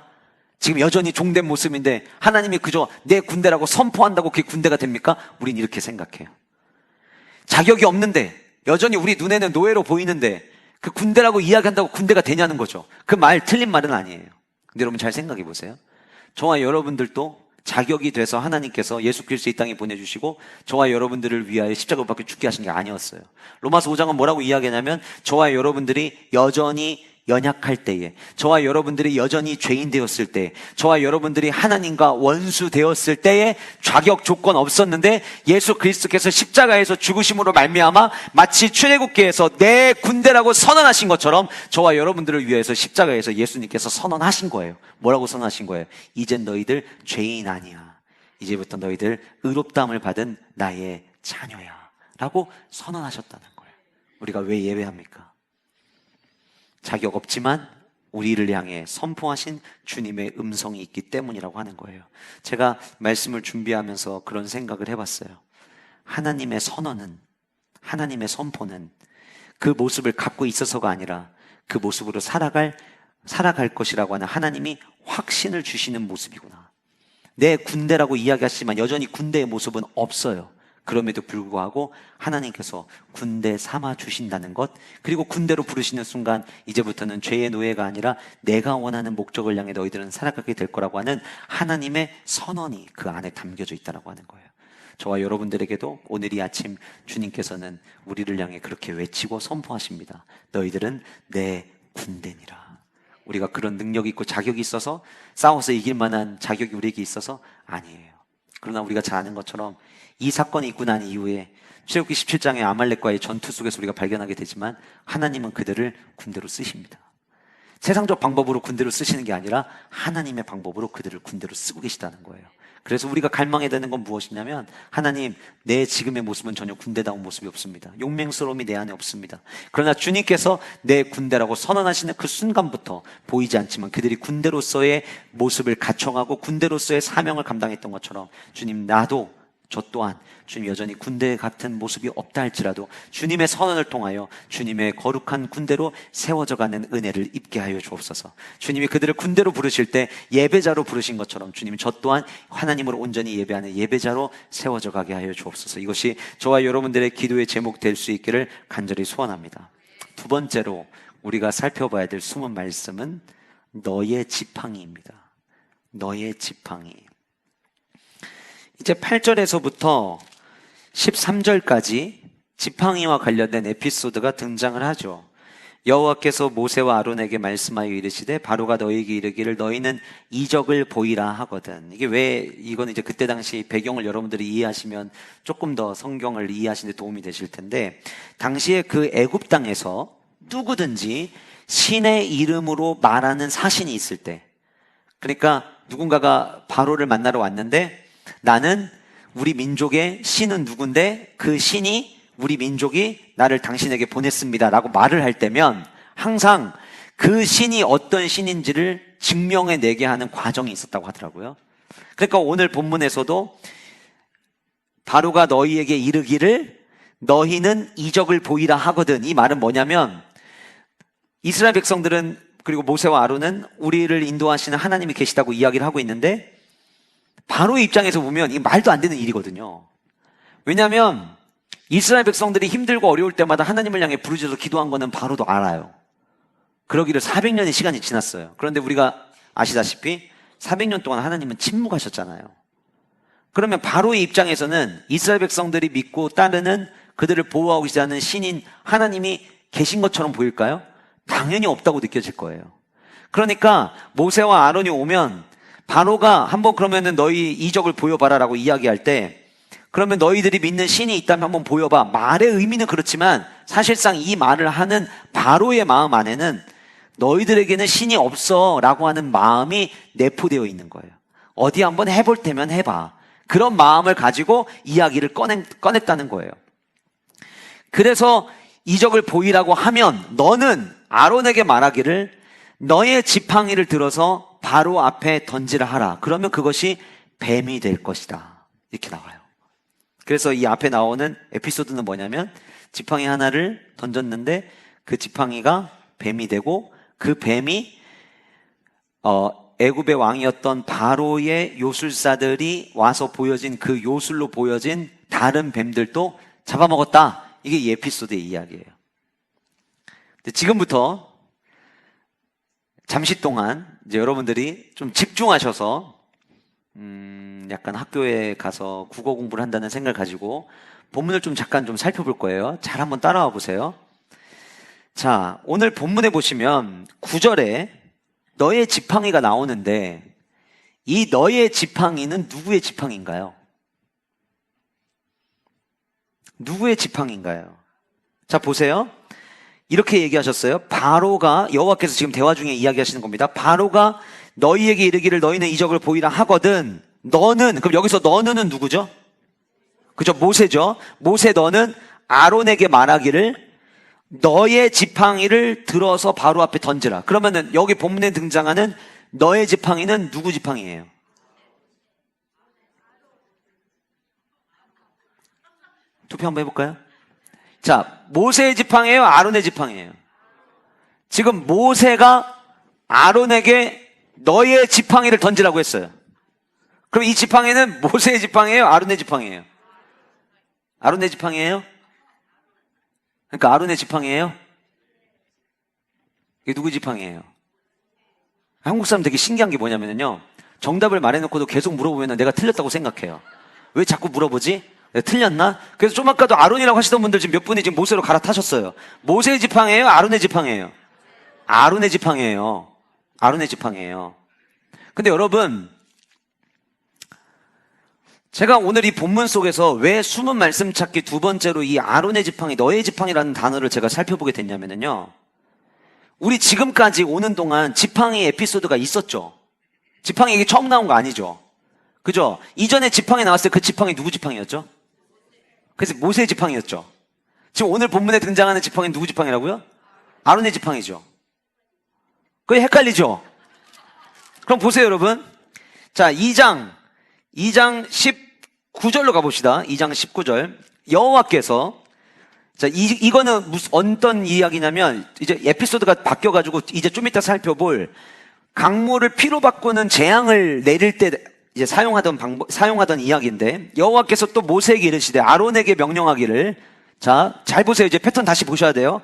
지금 여전히 종된 모습인데 하나님이 그저 내 군대라고 선포한다고 그게 군대가 됩니까? 우린 이렇게 생각해요. 자격이 없는데, 여전히 우리 눈에는 노예로 보이는데 그 군대라고 이야기한다고 군대가 되냐는 거죠. 그 말 틀린 말은 아니에요. 근데 여러분 잘 생각해 보세요. 저와 여러분들도 자격이 돼서 하나님께서 예수 그리스도 이 땅에 보내주시고 저와 여러분들을 위하여 십자가를 받고 죽게 하신 게 아니었어요. 로마서 5장은 뭐라고 이야기하냐면, 저와 여러분들이 여전히 연약할 때에, 저와 여러분들이 여전히 죄인 되었을 때, 저와 여러분들이 하나님과 원수 되었을 때에 자격 조건 없었는데 예수 그리스도께서 십자가에서 죽으심으로 말미암아 마치 출애굽기에서 내 군대라고 선언하신 것처럼 저와 여러분들을 위해서 십자가에서 예수님께서 선언하신 거예요. 뭐라고 선언하신 거예요? 이젠 너희들 죄인 아니야. 이제부터 너희들 의롭다함을 받은 나의 자녀야 라고 선언하셨다는 거예요. 우리가 왜 예배합니까? 자격 없지만 우리를 향해 선포하신 주님의 음성이 있기 때문이라고 하는 거예요. 제가 말씀을 준비하면서 그런 생각을 해봤어요. 하나님의 선언은, 하나님의 선포는 그 모습을 갖고 있어서가 아니라 그 모습으로 살아갈 것이라고 하는 하나님이 확신을 주시는 모습이구나. 내 군대라고 이야기하시지만 여전히 군대의 모습은 없어요. 그럼에도 불구하고 하나님께서 군대 삼아 주신다는 것, 그리고 군대로 부르시는 순간 이제부터는 죄의 노예가 아니라 내가 원하는 목적을 향해 너희들은 살아가게 될 거라고 하는 하나님의 선언이 그 안에 담겨져 있다고 하는 거예요. 저와 여러분들에게도 오늘 이 아침 주님께서는 우리를 향해 그렇게 외치고 선포하십니다. 너희들은 내 군대니라. 우리가 그런 능력이 있고 자격이 있어서 싸워서 이길 만한 자격이 우리에게 있어서 아니에요. 그러나 우리가 잘 아는 것처럼 이 사건이 있고 난 이후에 출애굽기 17장의 아말렉과의 전투 속에서 우리가 발견하게 되지만 하나님은 그들을 군대로 쓰십니다. 세상적 방법으로 군대로 쓰시는 게 아니라 하나님의 방법으로 그들을 군대로 쓰고 계시다는 거예요. 그래서 우리가 갈망해야 되는 건 무엇이냐면, 하나님, 내 지금의 모습은 전혀 군대다운 모습이 없습니다. 용맹스러움이 내 안에 없습니다. 그러나 주님께서 내 군대라고 선언하시는 그 순간부터 보이지 않지만 그들이 군대로서의 모습을 갖춰가고 군대로서의 사명을 감당했던 것처럼, 주님, 나도 저 또한 주님 여전히 군대 같은 모습이 없다 할지라도 주님의 선언을 통하여 주님의 거룩한 군대로 세워져가는 은혜를 입게 하여 주옵소서. 주님이 그들을 군대로 부르실 때 예배자로 부르신 것처럼 주님 저 또한 하나님으로 온전히 예배하는 예배자로 세워져 가게 하여 주옵소서. 이것이 저와 여러분들의 기도의 제목 될 수 있기를 간절히 소원합니다. 두 번째로 우리가 살펴봐야 될 숨은 말씀은 너의 지팡이입니다. 너의 지팡이. 이제 8절에서부터 13절까지 지팡이와 관련된 에피소드가 등장을 하죠. 여호와께서 모세와 아론에게 말씀하여 이르시되 바로가 너희에게 이르기를 너희는 이적을 보이라 하거든. 이게 왜, 이건 이제 그때 당시 배경을 여러분들이 이해하시면 조금 더 성경을 이해하시는 데 도움이 되실 텐데, 당시에 그 애굽 땅에서 누구든지 신의 이름으로 말하는 사신이 있을 때, 그러니까 누군가가 바로를 만나러 왔는데 나는 우리 민족의 신은 누군데 그 신이 우리 민족이 나를 당신에게 보냈습니다 라고 말을 할 때면 항상 그 신이 어떤 신인지를 증명해내게 하는 과정이 있었다고 하더라고요. 그러니까 오늘 본문에서도 바로가 너희에게 이르기를 너희는 이적을 보이라 하거든. 이 말은 뭐냐면, 이스라엘 백성들은, 그리고 모세와 아론은 우리를 인도하시는 하나님이 계시다고 이야기를 하고 있는데, 바로의 입장에서 보면 이 말도 안 되는 일이거든요. 왜냐하면 이스라엘 백성들이 힘들고 어려울 때마다 하나님을 향해 부르짖어서 기도한 거는 바로도 알아요. 그러기를 400년의 시간이 지났어요. 그런데 우리가 아시다시피 400년 동안 하나님은 침묵하셨잖아요. 그러면 바로의 입장에서는 이스라엘 백성들이 믿고 따르는, 그들을 보호하고 계시다는 신인 하나님이 계신 것처럼 보일까요? 당연히 없다고 느껴질 거예요. 그러니까 모세와 아론이 오면 바로가 한번 그러면은 너희 이적을 보여봐라 라고 이야기할 때, 그러면 너희들이 믿는 신이 있다면 한번 보여봐. 말의 의미는 그렇지만 사실상 이 말을 하는 바로의 마음 안에는 너희들에게는 신이 없어 라고 하는 마음이 내포되어 있는 거예요. 어디 한번 해볼 테면 해봐. 그런 마음을 가지고 이야기를 꺼냈다는 거예요. 그래서 이적을 보이라고 하면 너는 아론에게 말하기를 너의 지팡이를 들어서 바로 앞에 던지라 하라. 그러면 그것이 뱀이 될 것이다. 이렇게 나와요. 그래서 이 앞에 나오는 에피소드는 뭐냐면, 지팡이 하나를 던졌는데 그 지팡이가 뱀이 되고 그 뱀이 애굽의 왕이었던 바로의 요술사들이 와서 보여진 그 요술로 보여진 다른 뱀들도 잡아먹었다. 이게 이 에피소드의 이야기예요. 지금부터 잠시 동안 이제 여러분들이 좀 집중하셔서 약간 학교에 가서 국어 공부를 한다는 생각을 가지고 본문을 좀 잠깐 좀 살펴볼 거예요. 잘 한번 따라와 보세요. 자, 오늘 본문에 보시면 9절에 너의 지팡이가 나오는데 이 너의 지팡이는 누구의 지팡이인가요? 누구의 지팡이인가요? 자, 보세요. 이렇게 얘기하셨어요. 바로가, 여호와께서 지금 대화 중에 이야기하시는 겁니다. 바로가 너희에게 이르기를 너희는 이적을 보이라 하거든. 너는, 그럼 여기서 너는은 누구죠? 그죠? 모세죠. 모세 너는 아론에게 말하기를 너의 지팡이를 들어서 바로 앞에 던지라. 그러면은 여기 본문에 등장하는 너의 지팡이는 누구 지팡이에요? 투표 한번 해볼까요? 자, 모세의 지팡이에요? 아론의 지팡이에요? 지금 모세가 아론에게 너의 지팡이를 던지라고 했어요. 그럼 이 지팡이는 모세의 지팡이에요? 아론의 지팡이에요? 아론의 지팡이에요? 그러니까 아론의 지팡이에요? 이게 누구 지팡이에요? 한국 사람 되게 신기한 게 뭐냐면요, 정답을 말해놓고도 계속 물어보면 내가 틀렸다고 생각해요. 왜 자꾸 물어보지? 내가 틀렸나? 그래서 좀 아까도 아론이라고 하시던 분들 지금 몇 분이 지금 모세로 갈아타셨어요. 모세의 지팡이에요? 아론의 지팡이에요? 아론의 지팡이에요. 아론의 지팡이에요. 근데 여러분, 제가 오늘 이 본문 속에서 왜 숨은 말씀 찾기 두 번째로 이 아론의 지팡이, 너의 지팡이라는 단어를 제가 살펴보게 됐냐면요, 우리 지금까지 오는 동안 지팡이 에피소드가 있었죠. 지팡이 이게 처음 나온 거 아니죠. 그죠? 이전에 지팡이 나왔을 때 그 지팡이 누구 지팡이였죠? 그래서 모세의 지팡이였죠. 지금 오늘 본문에 등장하는 지팡이는 누구 지팡이라고요? 아론의 지팡이죠. 그게 헷갈리죠? 그럼 보세요, 여러분. 자, 2장 19절로 가봅시다. 2장 19절. 여호와께서, 자, 이거는 무슨, 어떤 이야기냐면, 이제 에피소드가 바뀌어가지고, 이제 좀 이따 살펴볼 강물을 피로 바꾸는 재앙을 내릴 때 이제 사용하던 이야기인데, 여호와께서 또 모세에게 이르시되, 아론에게 명령하기를, 자, 잘 보세요. 이제 패턴 다시 보셔야 돼요.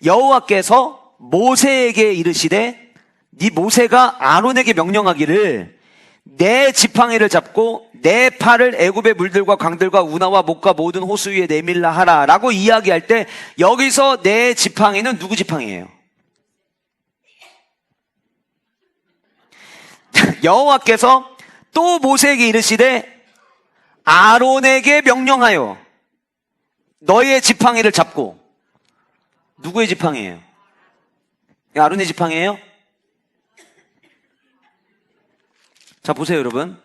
여호와께서 모세에게 이르시되, 네 모세가 아론에게 명령하기를, 내 지팡이를 잡고 내 팔을 애굽의 물들과 강들과 운하와 목과 모든 호수 위에 내밀라 하라 라고 이야기할 때, 여기서 내 지팡이는 누구 지팡이에요? 여호와께서 또 모세에게 이르시되 아론에게 명령하여 너의 지팡이를 잡고. 누구의 지팡이에요? 아론의 지팡이에요? 자, 보세요, 여러분.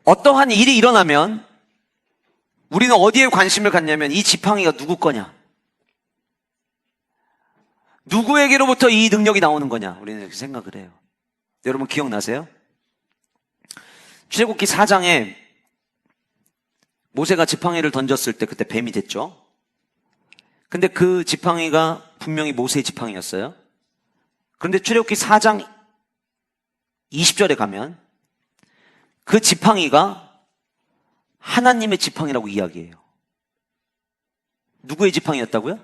어떠한 일이 일어나면 우리는 어디에 관심을 갖냐면 이 지팡이가 누구 거냐, 누구에게로부터 이 능력이 나오는 거냐, 우리는 이렇게 생각을 해요. 여러분 기억나세요? 출애굽기 4장에 모세가 지팡이를 던졌을 때 그때 뱀이 됐죠. 근데 그 지팡이가 분명히 모세의 지팡이였어요. 그런데 출애굽기 4장 20절에 가면 그 지팡이가 하나님의 지팡이라고 이야기해요. 누구의 지팡이였다고요?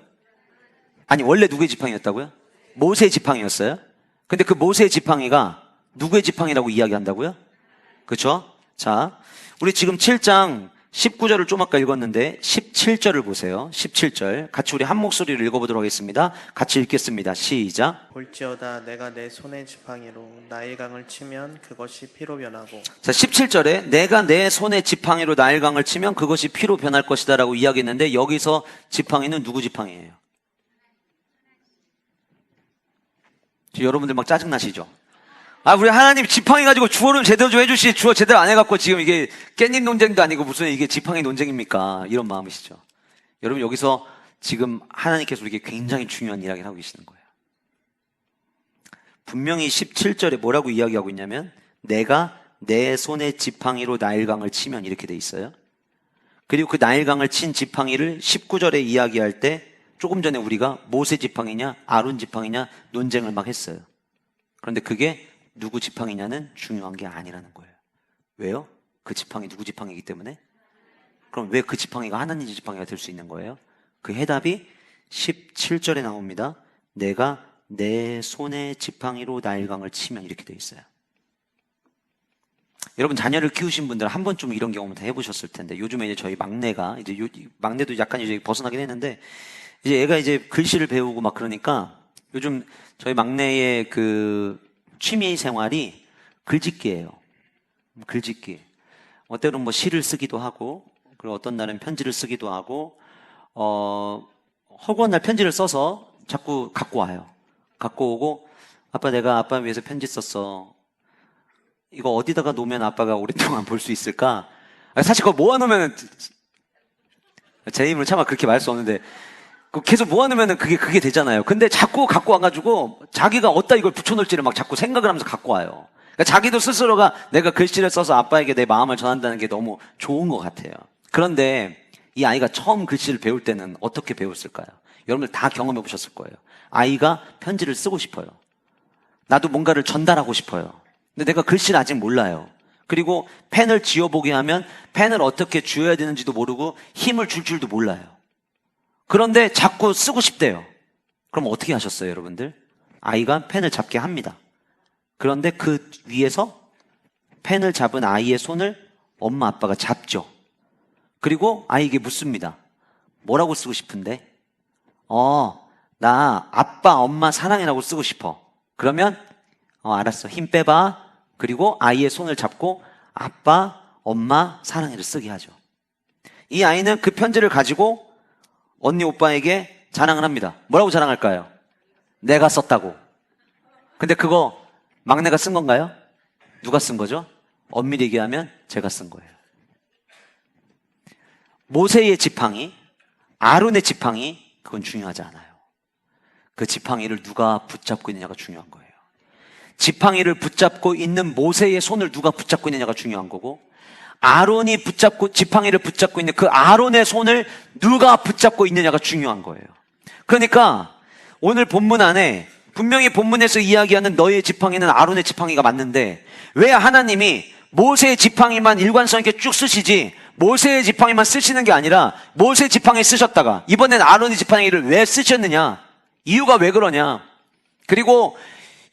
아니, 원래 누구의 지팡이였다고요? 모세의 지팡이였어요. 근데 그 모세의 지팡이가 누구의 지팡이라고 이야기한다고요? 그렇죠? 자, 우리 지금 7장 19절을 좀 아까 읽었는데 17절을 보세요. 17절 같이 우리 한 목소리로 읽어보도록 하겠습니다. 같이 읽겠습니다. 시작. 볼지어다 내가 내 손의 지팡이로 나일강을 치면 그것이 피로 변하고. 자, 17절에 내가 내 손의 지팡이로 나일강을 치면 그것이 피로 변할 것이다 라고 이야기했는데, 여기서 지팡이는 누구 지팡이에요? 여러분들 막 짜증나시죠? 아, 우리 하나님 지팡이 가지고 주어를 제대로 좀 해주시, 주어 제대로 안 해갖고 지금 이게 깻잎 논쟁도 아니고 무슨 이게 지팡이 논쟁입니까? 이런 마음이시죠? 여러분, 여기서 지금 하나님께서 우리에게 굉장히 중요한 이야기를 하고 계시는 거예요. 분명히 17절에 뭐라고 이야기하고 있냐면, 내가 내 손의 지팡이로 나일강을 치면, 이렇게 돼 있어요. 그리고 그 나일강을 친 지팡이를 19절에 이야기할 때 조금 전에 우리가 모세 지팡이냐 아론 지팡이냐 논쟁을 막 했어요. 그런데 그게 누구 지팡이냐는 중요한 게 아니라는 거예요. 왜요? 그 지팡이 누구 지팡이기 때문에? 그럼 왜 그 지팡이가 하나님 지팡이가 될 수 있는 거예요? 그 해답이 17절에 나옵니다. 내가 내 손의 지팡이로 나일강을 치면, 이렇게 돼 있어요. 여러분 자녀를 키우신 분들 한 번쯤 이런 경험을 다 해보셨을 텐데, 요즘에 이제 저희 막내가 이제 막내도 약간 이제 벗어나긴 했는데, 이제 얘가 이제 글씨를 배우고 막 그러니까 요즘 저희 막내의 그 취미 생활이 글짓기예요. 글짓기. 때로는 뭐 시를 쓰기도 하고, 그리고 어떤 날은 편지를 쓰기도 하고, 허구한 날 편지를 써서 자꾸 갖고 와요. 갖고 오고, 아빠 내가 아빠 위해서 편지 썼어. 이거 어디다가 놓으면 아빠가 오랫동안 볼 수 있을까? 사실 그거 모아놓으면, 제 힘으로 차마 그렇게 말할 수 없는데, 계속 모아놓으면 그게 되잖아요. 근데 자꾸 갖고 와가지고, 자기가 어디다 이걸 붙여놓을지를 막 자꾸 생각을 하면서 갖고 와요. 그러니까 자기도 스스로가 내가 글씨를 써서 아빠에게 내 마음을 전한다는 게 너무 좋은 것 같아요. 그런데 이 아이가 처음 글씨를 배울 때는 어떻게 배웠을까요? 여러분들 다 경험해 보셨을 거예요. 아이가 편지를 쓰고 싶어요. 나도 뭔가를 전달하고 싶어요. 근데 내가 글씨를 아직 몰라요. 그리고 펜을 쥐어보게 하면 펜을 어떻게 쥐어야 되는지도 모르고 힘을 줄 줄도 몰라요. 그런데 자꾸 쓰고 싶대요. 그럼 어떻게 하셨어요, 여러분들? 아이가 펜을 잡게 합니다. 그런데 그 위에서 펜을 잡은 아이의 손을 엄마 아빠가 잡죠. 그리고 아이에게 묻습니다. 뭐라고 쓰고 싶은데? 나 아빠 엄마 사랑해라고 쓰고 싶어. 그러면 알았어, 힘 빼봐. 그리고 아이의 손을 잡고 아빠 엄마 사랑해를 쓰게 하죠. 이 아이는 그 편지를 가지고 언니 오빠에게 자랑을 합니다. 뭐라고 자랑할까요? 내가 썼다고. 근데 그거 막내가 쓴 건가요? 누가 쓴 거죠? 엄밀히 얘기하면 제가 쓴 거예요. 모세의 지팡이, 아론의 지팡이, 그건 중요하지 않아요. 그 지팡이를 누가 붙잡고 있느냐가 중요한 거예요. 지팡이를 붙잡고 있는 모세의 손을 누가 붙잡고 있느냐가 중요한 거고, 아론이 지팡이를 붙잡고 있는 그 아론의 손을 누가 붙잡고 있느냐가 중요한 거예요. 그러니까 오늘 본문 안에 분명히 본문에서 이야기하는 너의 지팡이는 아론의 지팡이가 맞는데, 왜 하나님이 모세의 지팡이만 일관성 있게 쭉 쓰시지 모세의 지팡이만 쓰시는 게 아니라 모세의 지팡이 쓰셨다가 이번엔 아론의 지팡이를 왜 쓰셨느냐? 이유가 왜 그러냐? 그리고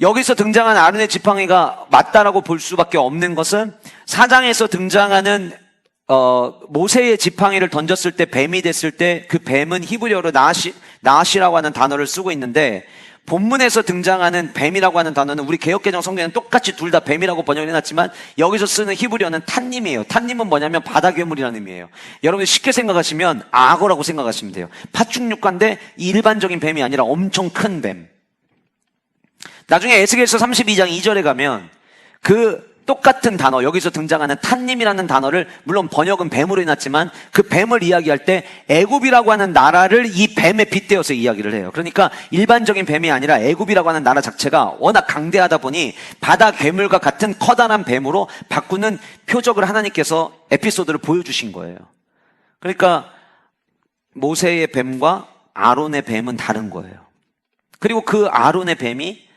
여기서 등장한 아론의 지팡이가 맞다라고 볼 수밖에 없는 것은, 사장에서 등장하는 모세의 지팡이를 던졌을 때 뱀이 됐을 때 그 뱀은 히브리어로 나시라고 하는 단어를 쓰고 있는데, 본문에서 등장하는 뱀이라고 하는 단어는 우리 개역개정 성경에는 똑같이 둘 다 뱀이라고 번역을 해놨지만, 여기서 쓰는 히브리어는 탄님이에요. 탄님은 뭐냐면 바다 괴물이라는 의미예요. 여러분 쉽게 생각하시면 악어라고 생각하시면 돼요. 파충류과인데 일반적인 뱀이 아니라 엄청 큰 뱀. 나중에 에스겔서 32장 2절에 가면 그 똑같은 단어, 여기서 등장하는 탄님이라는 단어를 물론 번역은 뱀으로 해놨지만 그 뱀을 이야기할 때 애굽이라고 하는 나라를 이 뱀에 빗대어서 이야기를 해요. 그러니까 일반적인 뱀이 아니라 애굽이라고 하는 나라 자체가 워낙 강대하다 보니 바다 괴물과 같은 커다란 뱀으로 바꾸는 표적을 하나님께서 에피소드를 보여주신 거예요. 그러니까 모세의 뱀과 아론의 뱀은 다른 거예요. 그리고 그 아론의 뱀이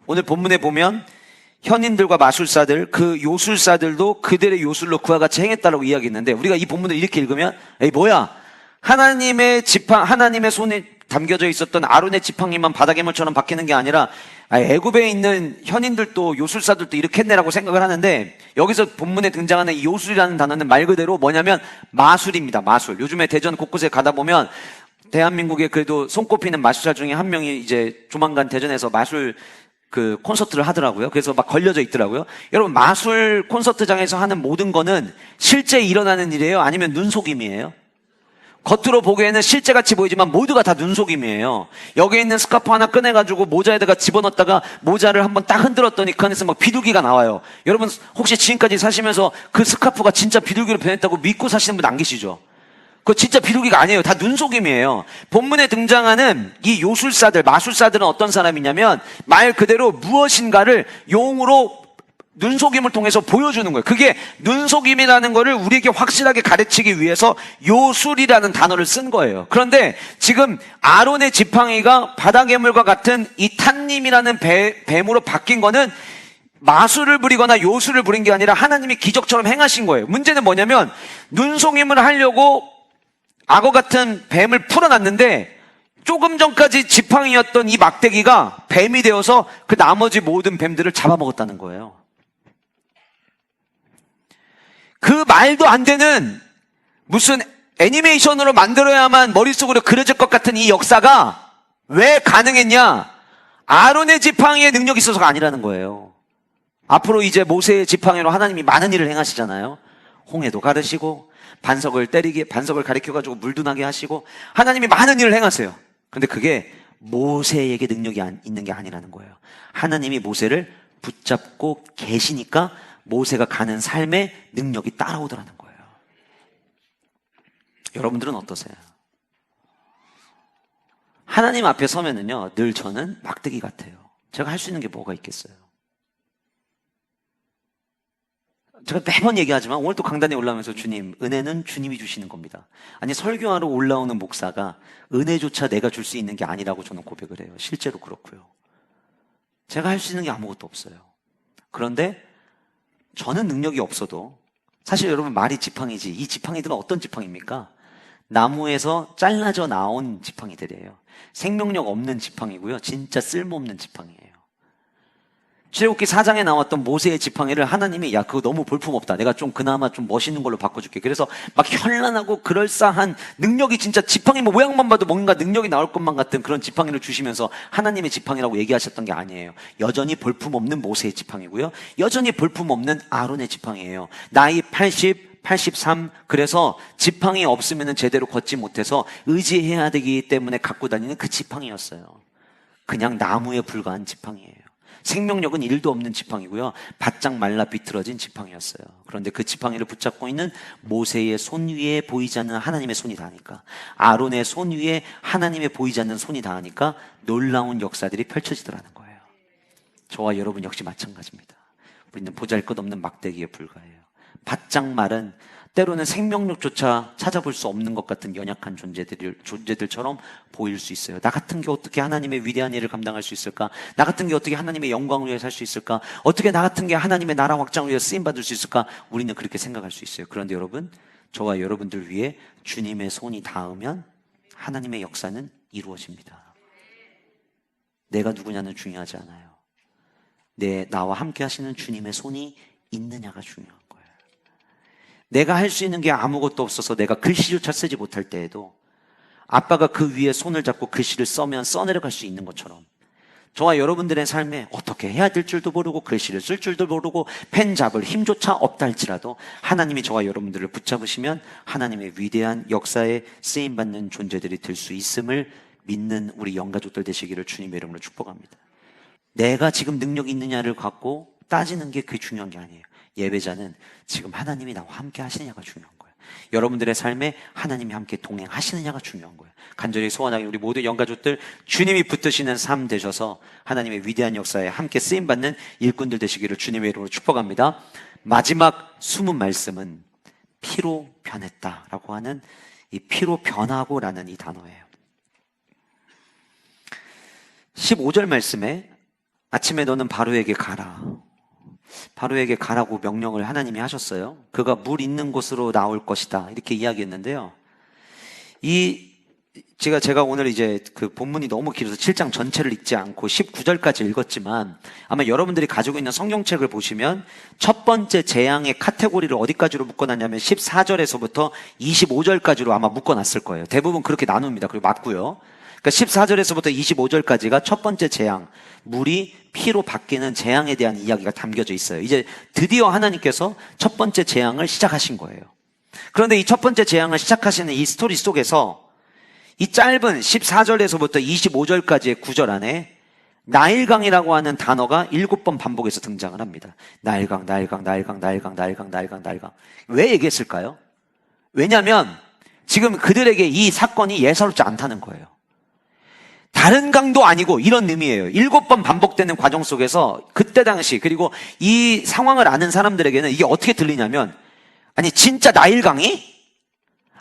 오늘 본문에 보면 현인들과 마술사들, 그 요술사들도 그들의 요술로 그와 같이 행했다라고 이야기했는데, 우리가 이 본문을 이렇게 읽으면 뭐야? 하나님의 손에 담겨져 있었던 아론의 지팡이만 바다괴물처럼 바뀌는 게 아니라 애굽에 있는 현인들도 요술사들도 이렇게 했네라고 생각을 하는데, 여기서 본문에 등장하는 이 요술이라는 단어는 말 그대로 뭐냐면 마술입니다. 마술. 요즘에 대전 곳곳에 가다 보면 대한민국에 그래도 손꼽히는 마술사 중에 한 명이 이제 조만간 대전에서 마술 콘서트를 하더라고요. 그래서 막 걸려져 있더라고요. 여러분, 마술 콘서트장에서 하는 모든 거는 실제 일어나는 일이에요? 아니면 눈속임이에요? 겉으로 보기에는 실제같이 보이지만 모두가 다 눈속임이에요. 여기 있는 스카프 하나 꺼내가지고 모자에다가 집어넣었다가 모자를 한번 딱 흔들었더니 그 안에서 막 비둘기가 나와요. 여러분, 혹시 지금까지 사시면서 그 스카프가 진짜 비둘기로 변했다고 믿고 사시는 분 안 계시죠? 그거 진짜 비둘기가 아니에요. 다 눈속임이에요. 본문에 등장하는 이 요술사들, 마술사들은 어떤 사람이냐면 말 그대로 무엇인가를 용으로 눈속임을 통해서 보여주는 거예요. 그게 눈속임이라는 거를 우리에게 확실하게 가르치기 위해서 요술이라는 단어를 쓴 거예요. 그런데 지금 아론의 지팡이가 바다괴물과 같은 이 탄님이라는 뱀으로 바뀐 거는 마술을 부리거나 요술을 부린 게 아니라 하나님이 기적처럼 행하신 거예요. 문제는 뭐냐면 눈속임을 하려고 악어 같은 뱀을 풀어놨는데 조금 전까지 지팡이였던 이 막대기가 뱀이 되어서 그 나머지 모든 뱀들을 잡아먹었다는 거예요. 그 말도 안 되는 무슨 애니메이션으로 만들어야만 머릿속으로 그려질 것 같은 이 역사가 왜 가능했냐? 아론의 지팡이의 능력이 있어서가 아니라는 거예요. 앞으로 이제 모세의 지팡이로 하나님이 많은 일을 행하시잖아요. 홍해도 가르시고 반석을 가리켜가지고 물도 나게 하시고 하나님이 많은 일을 행하세요. 근데 그게 모세에게 능력이 있는 게 아니라는 거예요. 하나님이 모세를 붙잡고 계시니까 모세가 가는 삶의 능력이 따라오더라는 거예요. 여러분들은 어떠세요? 하나님 앞에 서면은요, 늘 저는 막대기 같아요. 제가 할 수 있는 게 뭐가 있겠어요? 제가 매번 얘기하지만 오늘 또 강단에 올라오면서 주님, 은혜는 주님이 주시는 겁니다. 아니, 설교하러 올라오는 목사가 은혜조차 내가 줄 수 있는 게 아니라고 저는 고백을 해요. 실제로 그렇고요. 제가 할 수 있는 게 아무것도 없어요. 그런데 저는 능력이 없어도 사실 여러분 말이 지팡이지 이 지팡이들은 어떤 지팡이입니까? 나무에서 잘라져 나온 지팡이들이에요. 생명력 없는 지팡이고요. 진짜 쓸모없는 지팡이에요. 출애굽기 4장에 나왔던 모세의 지팡이를 하나님이 야 그거 너무 볼품없다. 내가 좀 그나마 좀 멋있는 걸로 바꿔줄게. 그래서 막 현란하고 그럴싸한 능력이 진짜 지팡이 뭐 모양만 봐도 뭔가 능력이 나올 것만 같은 그런 지팡이를 주시면서 하나님의 지팡이라고 얘기하셨던 게 아니에요. 여전히 볼품없는 모세의 지팡이고요. 여전히 볼품없는 아론의 지팡이에요. 나이 80, 83 그래서 지팡이 없으면 제대로 걷지 못해서 의지해야 되기 때문에 갖고 다니는 그 지팡이였어요. 그냥 나무에 불과한 지팡이에요. 생명력은 1도 없는 지팡이고요. 바짝 말라 비틀어진 지팡이였어요. 그런데 그 지팡이를 붙잡고 있는 모세의 손 위에 보이지 않는 하나님의 손이 닿으니까, 아론의 손 위에 하나님의 보이지 않는 손이 닿으니까 놀라운 역사들이 펼쳐지더라는 거예요. 저와 여러분 역시 마찬가지입니다. 우리는 보잘것없는 막대기에 불과해요. 바짝 마른, 때로는 생명력조차 찾아볼 수 없는 것 같은 연약한 존재들처럼 보일 수 있어요. 나 같은 게 어떻게 하나님의 위대한 일을 감당할 수 있을까? 나 같은 게 어떻게 하나님의 영광을 위해 살 수 있을까? 어떻게 나 같은 게 하나님의 나라 확장을 위해 쓰임받을 수 있을까? 우리는 그렇게 생각할 수 있어요. 그런데 여러분, 저와 여러분들 위해 주님의 손이 닿으면 하나님의 역사는 이루어집니다. 내가 누구냐는 중요하지 않아요. 나와 함께 하시는 주님의 손이 있느냐가 중요한 거예요. 내가 할 수 있는 게 아무것도 없어서 내가 글씨조차 쓰지 못할 때에도 아빠가 그 위에 손을 잡고 글씨를 써면 써내려갈 수 있는 것처럼 저와 여러분들의 삶에 어떻게 해야 될 줄도 모르고 글씨를 쓸 줄도 모르고 펜 잡을 힘조차 없다 할지라도 하나님이 저와 여러분들을 붙잡으시면 하나님의 위대한 역사에 쓰임받는 존재들이 될 수 있음을 믿는 우리 영가족들 되시기를 주님의 이름으로 축복합니다. 내가 지금 능력이 있느냐를 갖고 따지는 게 그게 중요한 게 아니에요. 예배자는 지금 하나님이 나와 함께 하시느냐가 중요한 거예요. 여러분들의 삶에 하나님이 함께 동행하시느냐가 중요한 거예요. 간절히 소원하기 우리 모든 영가족들 주님이 붙드시는 삶 되셔서 하나님의 위대한 역사에 함께 쓰임받는 일꾼들 되시기를 주님의 이름으로 축복합니다. 마지막 숨은 말씀은 피로 변했다라고 하는 이 피로 변하고라는 이 단어예요. 15절 말씀에 아침에 너는 바로에게 가라. 바로에게 가라고 명령을 하나님이 하셨어요. 그가 물 있는 곳으로 나올 것이다. 이렇게 이야기했는데요. 제가 오늘 이제 그 본문이 너무 길어서 7장 전체를 읽지 않고 19절까지 읽었지만 아마 여러분들이 가지고 있는 성경책을 보시면 첫 번째 재앙의 카테고리를 어디까지로 묶어놨냐면 14절에서부터 25절까지로 아마 묶어놨을 거예요. 대부분 그렇게 나눕니다. 그리고 맞고요. 그러니까 14절에서부터 25절까지가 첫 번째 재앙, 물이 피로 바뀌는 재앙에 대한 이야기가 담겨져 있어요. 이제 드디어 하나님께서 첫 번째 재앙을 시작하신 거예요. 그런데 이 첫 번째 재앙을 시작하시는 이 스토리 속에서 이 짧은 14절에서부터 25절까지의 구절 안에 나일강이라고 하는 단어가 7번 반복해서 등장을 합니다. 나일강, 나일강, 나일강, 나일강, 나일강, 나일강, 나일강. 왜 얘기했을까요? 왜냐하면 지금 그들에게 이 사건이 예사롭지 않다는 거예요. 다른 강도 아니고 이런 의미예요. 7번 반복되는 과정 속에서 그때 당시 그리고 이 상황을 아는 사람들에게는 이게 어떻게 들리냐면 아니 진짜 나일강이?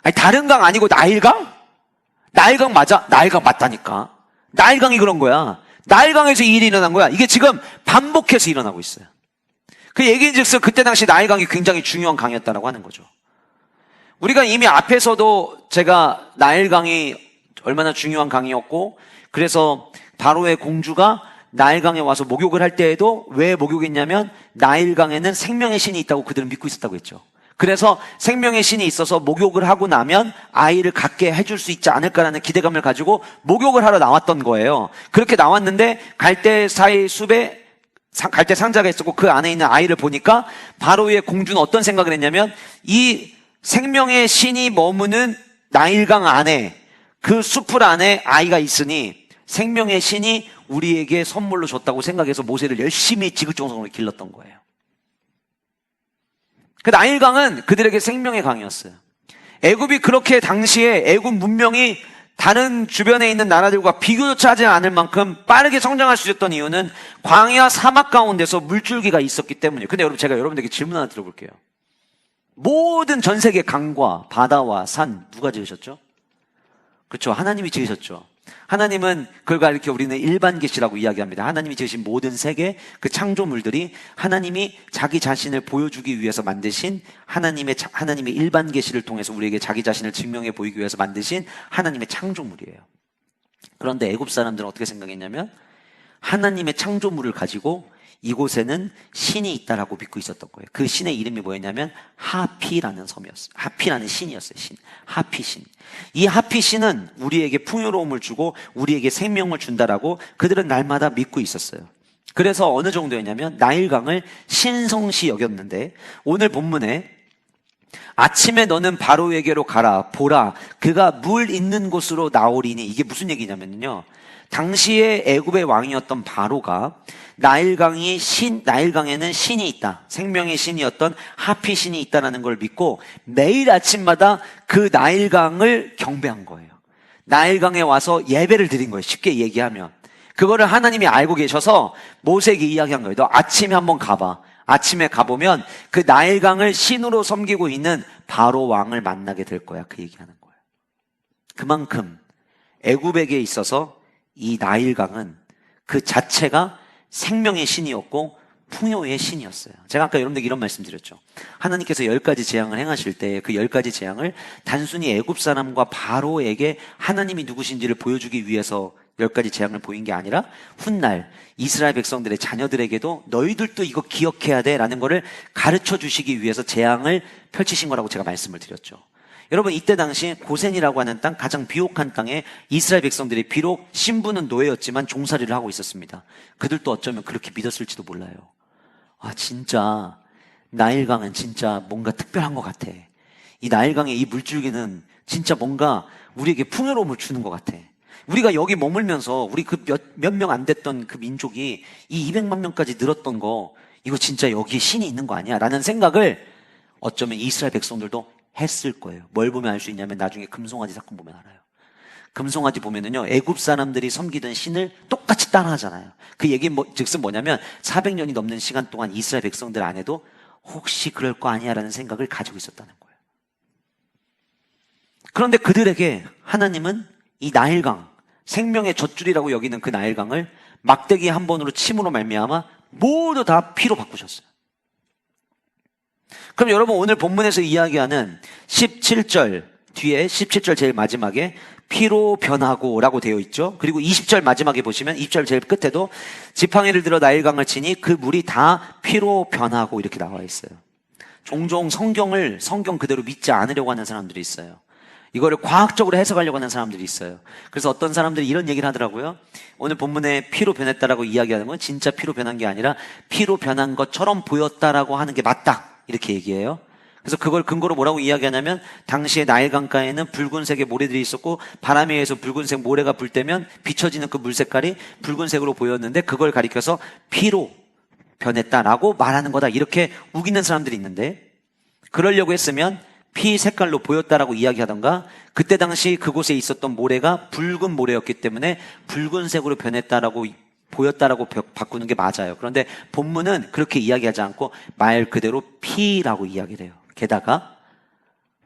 아니 다른 강 아니고 나일강? 나일강 맞아? 나일강 맞다니까. 나일강이 그런 거야. 나일강에서 이 일이 일어난 거야. 이게 지금 반복해서 일어나고 있어요. 그 얘기인즉슨 그때 당시 나일강이 굉장히 중요한 강이었다라고 하는 거죠. 우리가 이미 앞에서도 제가 나일강이 얼마나 중요한 강이었고 그래서 바로의 공주가 나일강에 와서 목욕을 할 때에도 왜 목욕했냐면 나일강에는 생명의 신이 있다고 그들은 믿고 있었다고 했죠. 그래서 생명의 신이 있어서 목욕을 하고 나면 아이를 갖게 해줄 수 있지 않을까라는 기대감을 가지고 목욕을 하러 나왔던 거예요. 그렇게 나왔는데 갈대 사이 숲에 갈대 상자가 있었고 그 안에 있는 아이를 보니까 바로의 공주는 어떤 생각을 했냐면 이 생명의 신이 머무는 나일강 안에 그 숲을 안에 아이가 있으니 생명의 신이 우리에게 선물로 줬다고 생각해서 모세를 열심히 지극정성으로 길렀던 거예요. 그 나일강은 그들에게 생명의 강이었어요. 애굽이 그렇게 당시에 애굽 문명이 다른 주변에 있는 나라들과 비교조차 하지 않을 만큼 빠르게 성장할 수 있었던 이유는 광야 사막 가운데서 물줄기가 있었기 때문이에요. 근데 여러분 제가 여러분들에게 질문 하나 드려볼게요. 모든 전 세계 강과 바다와 산 누가 지으셨죠? 그렇죠. 하나님이 지으셨죠. 하나님은 그걸 가리켜 우리는 일반 계시라고 이야기합니다. 하나님이 지으신 모든 세계 그 창조물들이 하나님이 자기 자신을 보여주기 위해서 만드신 하나님의 일반 계시를 통해서 우리에게 자기 자신을 증명해 보이기 위해서 만드신 하나님의 창조물이에요. 그런데 애굽 사람들은 어떻게 생각했냐면 하나님의 창조물을 가지고 이곳에는 신이 있다라고 믿고 있었던 거예요. 그 신의 이름이 뭐였냐면 하피라는 섬이었어요. 하피라는 신이었어요. 신. 하피 신. 이 하피 신은 우리에게 풍요로움을 주고 우리에게 생명을 준다라고 그들은 날마다 믿고 있었어요. 그래서 어느 정도였냐면 나일강을 신성시 여겼는데 오늘 본문에 아침에 너는 바로에게로 가라. 보라. 그가 물 있는 곳으로 나오리니 이게 무슨 얘기냐면요. 당시에 애굽의 왕이었던 바로가 나일강에는 신이 있다. 생명의 신이었던 하피 신이 있다는 걸 믿고 매일 아침마다 그 나일강을 경배한 거예요. 나일강에 와서 예배를 드린 거예요. 쉽게 얘기하면. 그거를 하나님이 알고 계셔서 모세에게 이야기한 거예요. 너 아침에 한번 가봐. 아침에 가보면 그 나일강을 신으로 섬기고 있는 바로 왕을 만나게 될 거야. 그 얘기하는 거예요. 그만큼 애굽에게 있어서 이 나일강은 그 자체가 생명의 신이었고 풍요의 신이었어요. 제가 아까 여러분들에게 이런 말씀 드렸죠. 하나님께서 10가지 재앙을 행하실 때 그 10가지 재앙을 단순히 애굽 사람과 바로에게 하나님이 누구신지를 보여주기 위해서 10가지 재앙을 보인 게 아니라 훗날 이스라엘 백성들의 자녀들에게도 너희들도 이거 기억해야 돼 라는 거를 가르쳐 주시기 위해서 재앙을 펼치신 거라고 제가 말씀을 드렸죠. 여러분 이때 당시 고센이라고 하는 땅, 가장 비옥한 땅에 이스라엘 백성들이 비록 신부는 노예였지만 종살이를 하고 있었습니다. 그들도 어쩌면 그렇게 믿었을지도 몰라요. 아 진짜 나일강은 진짜 뭔가 특별한 것 같아. 이 나일강의 이 물줄기는 진짜 뭔가 우리에게 풍요로움을 주는 것 같아. 우리가 여기 머물면서 우리 그 몇 명 안 됐던 그 민족이 이 200만 명까지 늘었던 거 이거 진짜 여기 신이 있는 거 아니야? 라는 생각을 어쩌면 이스라엘 백성들도 했을 거예요. 뭘 보면 알 수 있냐면 나중에 금송아지 사건 보면 알아요. 금송아지 보면은요 애굽 사람들이 섬기던 신을 똑같이 따라하잖아요. 그 얘기 즉슨 뭐냐면 400년이 넘는 시간 동안 이스라엘 백성들 안에도 혹시 그럴 거 아니야라는 생각을 가지고 있었다는 거예요. 그런데 그들에게 하나님은 이 나일강, 생명의 젖줄이라고 여기는 그 나일강을 막대기 한 번으로 침으로 말미암아 모두 다 피로 바꾸셨어요. 그럼 여러분 오늘 본문에서 이야기하는 17절 뒤에 17절 제일 마지막에 피로 변하고 라고 되어 있죠. 그리고 20절 마지막에 보시면 20절 제일 끝에도 지팡이를 들어 나일강을 치니 그 물이 다 피로 변하고 이렇게 나와 있어요. 종종 성경 그대로 믿지 않으려고 하는 사람들이 있어요. 이거를 과학적으로 해석하려고 하는 사람들이 있어요. 그래서 어떤 사람들이 이런 얘기를 하더라고요. 오늘 본문에 피로 변했다라고 이야기하는 건 진짜 피로 변한 게 아니라 피로 변한 것처럼 보였다라고 하는 게 맞다. 이렇게 얘기해요. 그래서 그걸 근거로 뭐라고 이야기하냐면 당시에 나일강가에는 붉은색의 모래들이 있었고 바람에 의해서 붉은색 모래가 불 때면 비춰지는 그 물 색깔이 붉은색으로 보였는데 그걸 가리켜서 피로 변했다라고 말하는 거다. 이렇게 우기는 사람들이 있는데 그러려고 했으면 피 색깔로 보였다라고 이야기하던가, 그때 당시 그곳에 있었던 모래가 붉은 모래였기 때문에 붉은색으로 변했다라고 보였다라고 바꾸는 게 맞아요. 그런데 본문은 그렇게 이야기하지 않고 말 그대로 피라고 이야기를 해요. 게다가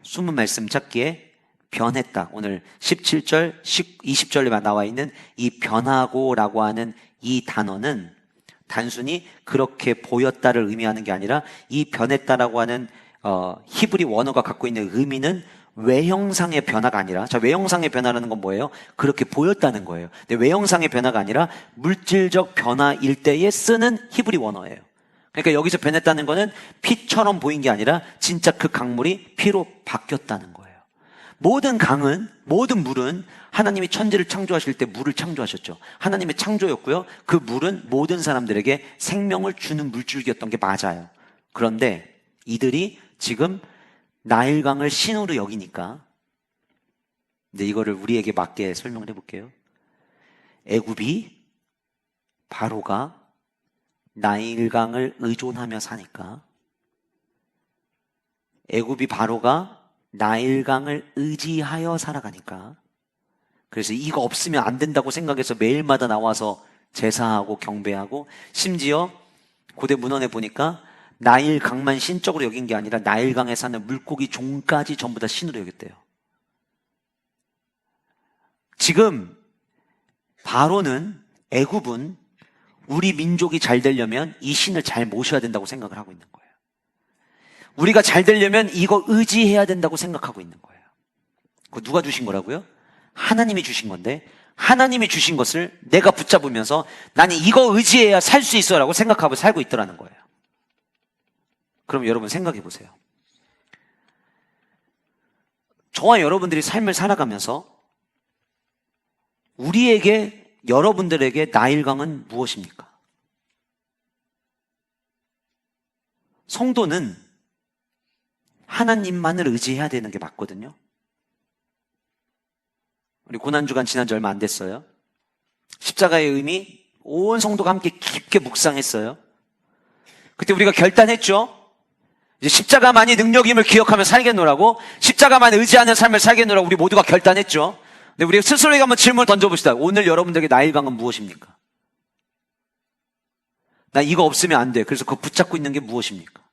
숨은 말씀 찾기에 변했다. 오늘 17절, 20절에만 나와 있는 이 변하고라고 하는 이 단어는 단순히 그렇게 보였다를 의미하는 게 아니라 이 변했다라고 하는 히브리 원어가 갖고 있는 의미는 외형상의 변화가 아니라, 자, 외형상의 변화라는 건 뭐예요? 그렇게 보였다는 거예요. 근데 외형상의 변화가 아니라 물질적 변화일 때에 쓰는 히브리 원어예요. 그러니까 여기서 변했다는 거는 피처럼 보인 게 아니라 진짜 그 강물이 피로 바뀌었다는 거예요. 모든 강은, 모든 물은 하나님이 천지를 창조하실 때 물을 창조하셨죠. 하나님의 창조였고요. 그 물은 모든 사람들에게 생명을 주는 물줄기였던 게 맞아요. 그런데 이들이 지금 나일강을 신으로 여기니까, 이제 이거를 우리에게 맞게 설명을 해볼게요. 애굽이 바로가 나일강을 의존하며 사니까, 애굽이 바로가 나일강을 의지하여 살아가니까, 그래서 이거 없으면 안 된다고 생각해서 매일마다 나와서 제사하고 경배하고, 심지어 고대 문헌에 보니까 나일강만 신적으로 여긴 게 아니라 나일강에 사는 물고기 종까지 전부 다 신으로 여겼대요. 지금 바로는, 애굽은 우리 민족이 잘 되려면 이 신을 잘 모셔야 된다고 생각을 하고 있는 거예요. 우리가 잘 되려면 이거 의지해야 된다고 생각하고 있는 거예요. 그거 누가 주신 거라고요? 하나님이 주신 건데, 하나님이 주신 것을 내가 붙잡으면서 나는 이거 의지해야 살 수 있어 라고 생각하고 살고 있더라는 거예요. 그럼 여러분 생각해 보세요. 저와 여러분들이 삶을 살아가면서 우리에게, 여러분들에게 나일강은 무엇입니까? 성도는 하나님만을 의지해야 되는 게 맞거든요. 우리 고난주간 지난 지 얼마 안 됐어요. 십자가의 의미 온 성도가 함께 깊게 묵상했어요. 그때 우리가 결단했죠. 이제 십자가만이 능력임을 기억하며 살겠노라고, 십자가만 의지하는 삶을 살겠노라고 우리 모두가 결단했죠. 근데 우리 스스로에게 한번 질문을 던져봅시다. 오늘 여러분들에게 나일강은 무엇입니까? 나 이거 없으면 안 돼. 그래서 그거 붙잡고 있는 게 무엇입니까?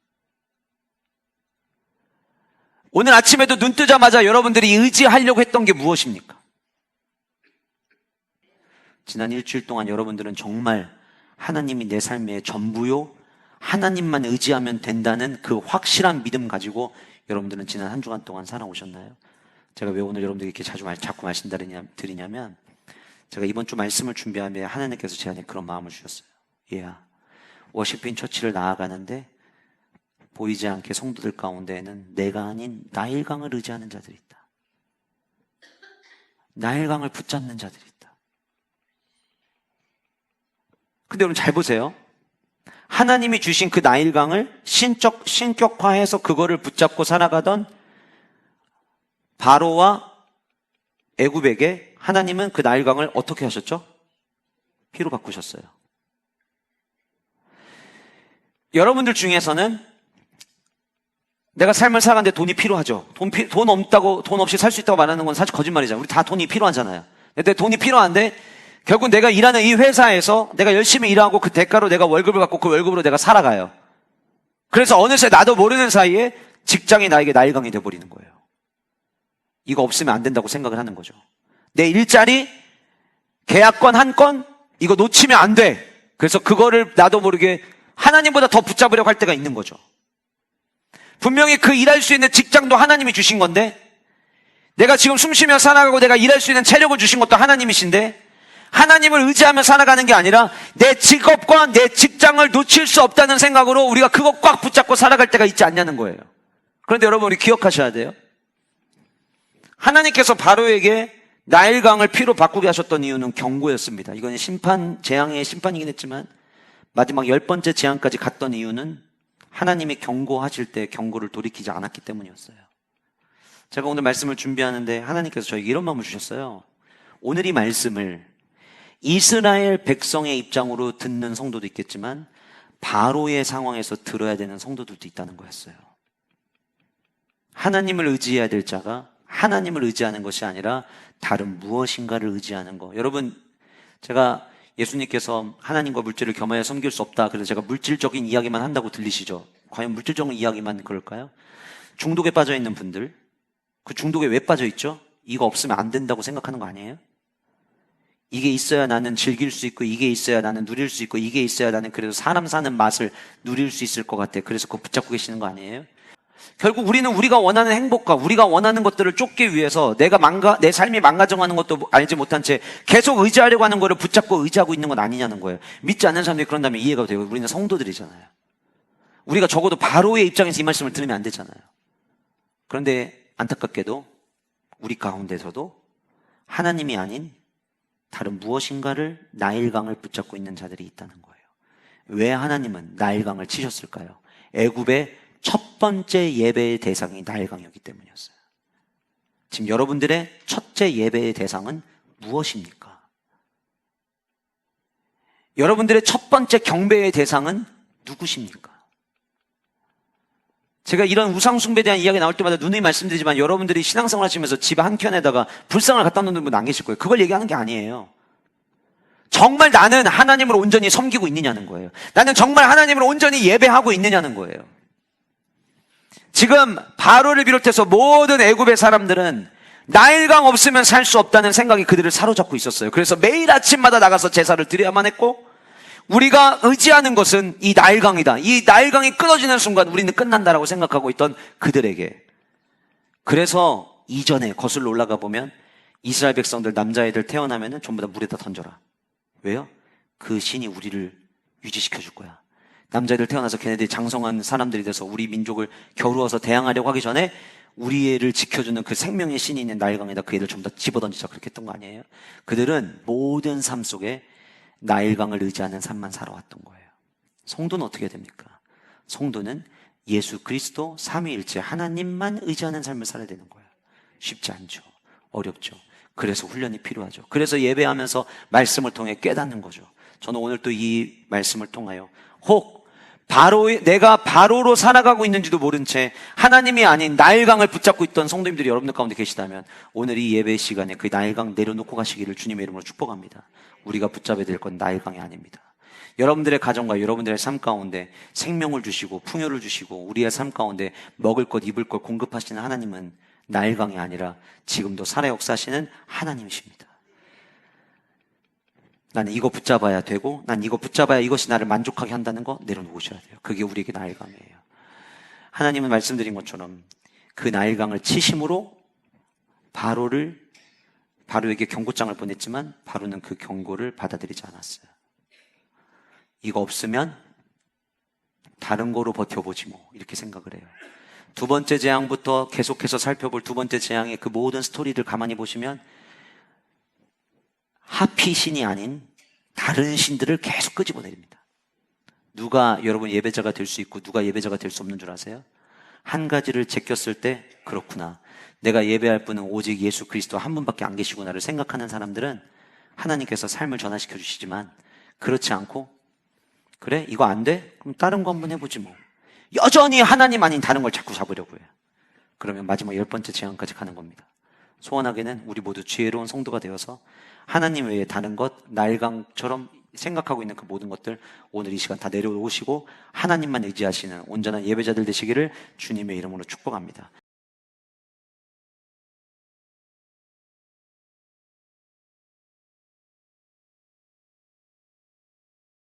오늘 아침에도 눈 뜨자마자 여러분들이 의지하려고 했던 게 무엇입니까? 지난 일주일 동안 여러분들은 정말 하나님이 내 삶의 전부요, 하나님만 의지하면 된다는 그 확실한 믿음 가지고 여러분들은 지난 한 주간 동안 살아오셨나요? 제가 왜 오늘 여러분들에게 이렇게 자꾸 말씀드리냐면, 제가 이번 주 말씀을 준비하며 하나님께서 제 안에 그런 마음을 주셨어요. 워시핑 처치를 나아가는데 보이지 않게 성도들 가운데에는 내가 아닌 나일강을 의지하는 자들이 있다. 나일강을 붙잡는 자들이 있다. 근데 여러분 잘 보세요. 하나님이 주신 그 나일강을 신격화해서 그거를 붙잡고 살아가던 바로와 애굽에게 하나님은 그 나일강을 어떻게 하셨죠? 피로 바꾸셨어요. 여러분들 중에서는 내가 삶을 살아가는데 돈이 필요하죠. 돈 없이 살 수 있다고 말하는 건 사실 거짓말이잖아요. 우리 다 돈이 필요하잖아요. 근데 돈이 필요한데 결국 내가 일하는 이 회사에서 내가 열심히 일하고 그 대가로 내가 월급을 받고 그 월급으로 내가 살아가요. 그래서 어느새 나도 모르는 사이에 직장이 나에게 나일강이 돼버리는 거예요. 이거 없으면 안 된다고 생각을 하는 거죠. 내 일자리, 계약권 한 건, 이거 놓치면 안 돼. 그래서 그거를 나도 모르게 하나님보다 더 붙잡으려고 할 때가 있는 거죠. 분명히 그 일할 수 있는 직장도 하나님이 주신 건데, 내가 지금 숨쉬며 살아가고 내가 일할 수 있는 체력을 주신 것도 하나님이신데, 하나님을 의지하며 살아가는 게 아니라 내 직업과 내 직장을 놓칠 수 없다는 생각으로 우리가 그거 꽉 붙잡고 살아갈 때가 있지 않냐는 거예요. 그런데 여러분, 우리 기억하셔야 돼요. 하나님께서 바로에게 나일강을 피로 바꾸게 하셨던 이유는 경고였습니다. 이건 재앙의 심판이긴 했지만 마지막 10번째 재앙까지 갔던 이유는 하나님이 경고하실 때 경고를 돌이키지 않았기 때문이었어요. 제가 오늘 말씀을 준비하는데 하나님께서 저에게 이런 마음을 주셨어요. 오늘 이 말씀을 이스라엘 백성의 입장으로 듣는 성도도 있겠지만 바로의 상황에서 들어야 되는 성도들도 있다는 거였어요. 하나님을 의지해야 될 자가 하나님을 의지하는 것이 아니라 다른 무엇인가를 의지하는 거. 여러분, 제가 예수님께서 하나님과 물질을 겸하여 섬길 수 없다, 그래서 제가 물질적인 이야기만 한다고 들리시죠? 과연 물질적인 이야기만 그럴까요? 중독에 빠져 있는 분들, 그 중독에 왜 빠져 있죠? 이거 없으면 안 된다고 생각하는 거 아니에요? 이게 있어야 나는 즐길 수 있고, 이게 있어야 나는 누릴 수 있고, 이게 있어야 나는 그래도 사람 사는 맛을 누릴 수 있을 것 같아. 그래서 그거 붙잡고 계시는 거 아니에요? 결국 우리는 우리가 원하는 행복과 우리가 원하는 것들을 쫓기 위해서 내 삶이 망가져가는 것도 알지 못한 채 계속 의지하려고 하는 거를 붙잡고 의지하고 있는 건 아니냐는 거예요. 믿지 않는 사람들이 그런다면 이해가 돼요. 우리는 성도들이잖아요. 우리가 적어도 바로의 입장에서 이 말씀을 들으면 안 되잖아요. 그런데 안타깝게도 우리 가운데서도 하나님이 아닌 다른 무엇인가를 나일강을 붙잡고 있는 자들이 있다는 거예요. 왜 하나님은 나일강을 치셨을까요? 애굽의 첫 번째 예배의 대상이 나일강이었기 때문이었어요. 지금 여러분들의 첫째 예배의 대상은 무엇입니까? 여러분들의 첫 번째 경배의 대상은 누구십니까? 제가 이런 우상숭배에 대한 이야기 나올 때마다 누누이 말씀드리지만 여러분들이 신앙생활 하시면서 집 한켠에다가 불상을 갖다 놓는 분 안 계실 거예요. 그걸 얘기하는 게 아니에요. 정말 나는 하나님을 온전히 섬기고 있느냐는 거예요. 나는 정말 하나님을 온전히 예배하고 있느냐는 거예요. 지금 바로를 비롯해서 모든 애굽의 사람들은 나일강 없으면 살 수 없다는 생각이 그들을 사로잡고 있었어요. 그래서 매일 아침마다 나가서 제사를 드려야만 했고, 우리가 의지하는 것은 이 나일강이다. 이 나일강이 끊어지는 순간 우리는 끝난다라고 생각하고 있던 그들에게, 그래서 이전에 거슬러 올라가 보면 이스라엘 백성들 남자애들 태어나면은 전부 다 물에다 던져라. 왜요? 그 신이 우리를 유지시켜 줄 거야. 남자애들 태어나서 걔네들이 장성한 사람들이 돼서 우리 민족을 겨루어서 대항하려고 하기 전에 우리 애를 지켜주는 그 생명의 신이 있는 나일강에다 그 애들 전부 다 집어던지자, 그렇게 했던 거 아니에요? 그들은 모든 삶 속에 나일강을 의지하는 삶만 살아왔던 거예요. 성도는 어떻게 됩니까? 성도는 예수 그리스도 삼위일체 하나님만 의지하는 삶을 살아야 되는 거예요. 쉽지 않죠. 어렵죠. 그래서 훈련이 필요하죠. 그래서 예배하면서 말씀을 통해 깨닫는 거죠. 저는 오늘 또 이 말씀을 통하여 혹 내가 바로로 살아가고 있는지도 모른 채 하나님이 아닌 나일강을 붙잡고 있던 성도님들이 여러분들 가운데 계시다면 오늘 이 예배 시간에 그 나일강 내려놓고 가시기를 주님의 이름으로 축복합니다. 우리가 붙잡아야 될 건 나일강이 아닙니다. 여러분들의 가정과 여러분들의 삶 가운데 생명을 주시고 풍요를 주시고 우리의 삶 가운데 먹을 것 입을 것 공급하시는 하나님은 나일강이 아니라 지금도 살아 역사하시는 하나님이십니다. 나는 이거 붙잡아야 되고, 난 이거 붙잡아야 이것이 나를 만족하게 한다는 거 내려놓으셔야 돼요. 그게 우리에게 나일강이에요. 하나님은 말씀드린 것처럼 그 나일강을 치심으로 바로에게 경고장을 보냈지만 바로는 그 경고를 받아들이지 않았어요. 이거 없으면 다른 거로 버텨보지 뭐, 이렇게 생각을 해요. 두 번째 재앙부터 계속해서 살펴볼 두 번째 재앙의 그 모든 스토리를 가만히 보시면 하피 신이 아닌 다른 신들을 계속 끄집어내립니다. 누가 여러분 예배자가 될 수 있고 누가 예배자가 될 수 없는 줄 아세요? 한 가지를 제꼈을 때, 그렇구나, 내가 예배할 분은 오직 예수 그리스도 한 분밖에 안 계시구나를 생각하는 사람들은 하나님께서 삶을 전환시켜 주시지만, 그렇지 않고 그래? 이거 안 돼? 그럼 다른 거 한번 해보지 뭐. 여전히 하나님 아닌 다른 걸 자꾸 잡으려고 해요. 그러면 마지막 10번째 재앙까지 가는 겁니다. 소원하게는 우리 모두 지혜로운 성도가 되어서 하나님 외에 다른 것, 나일강처럼 생각하고 있는 그 모든 것들 오늘 이 시간 다 내려놓으시고 하나님만 의지하시는 온전한 예배자들 되시기를 주님의 이름으로 축복합니다.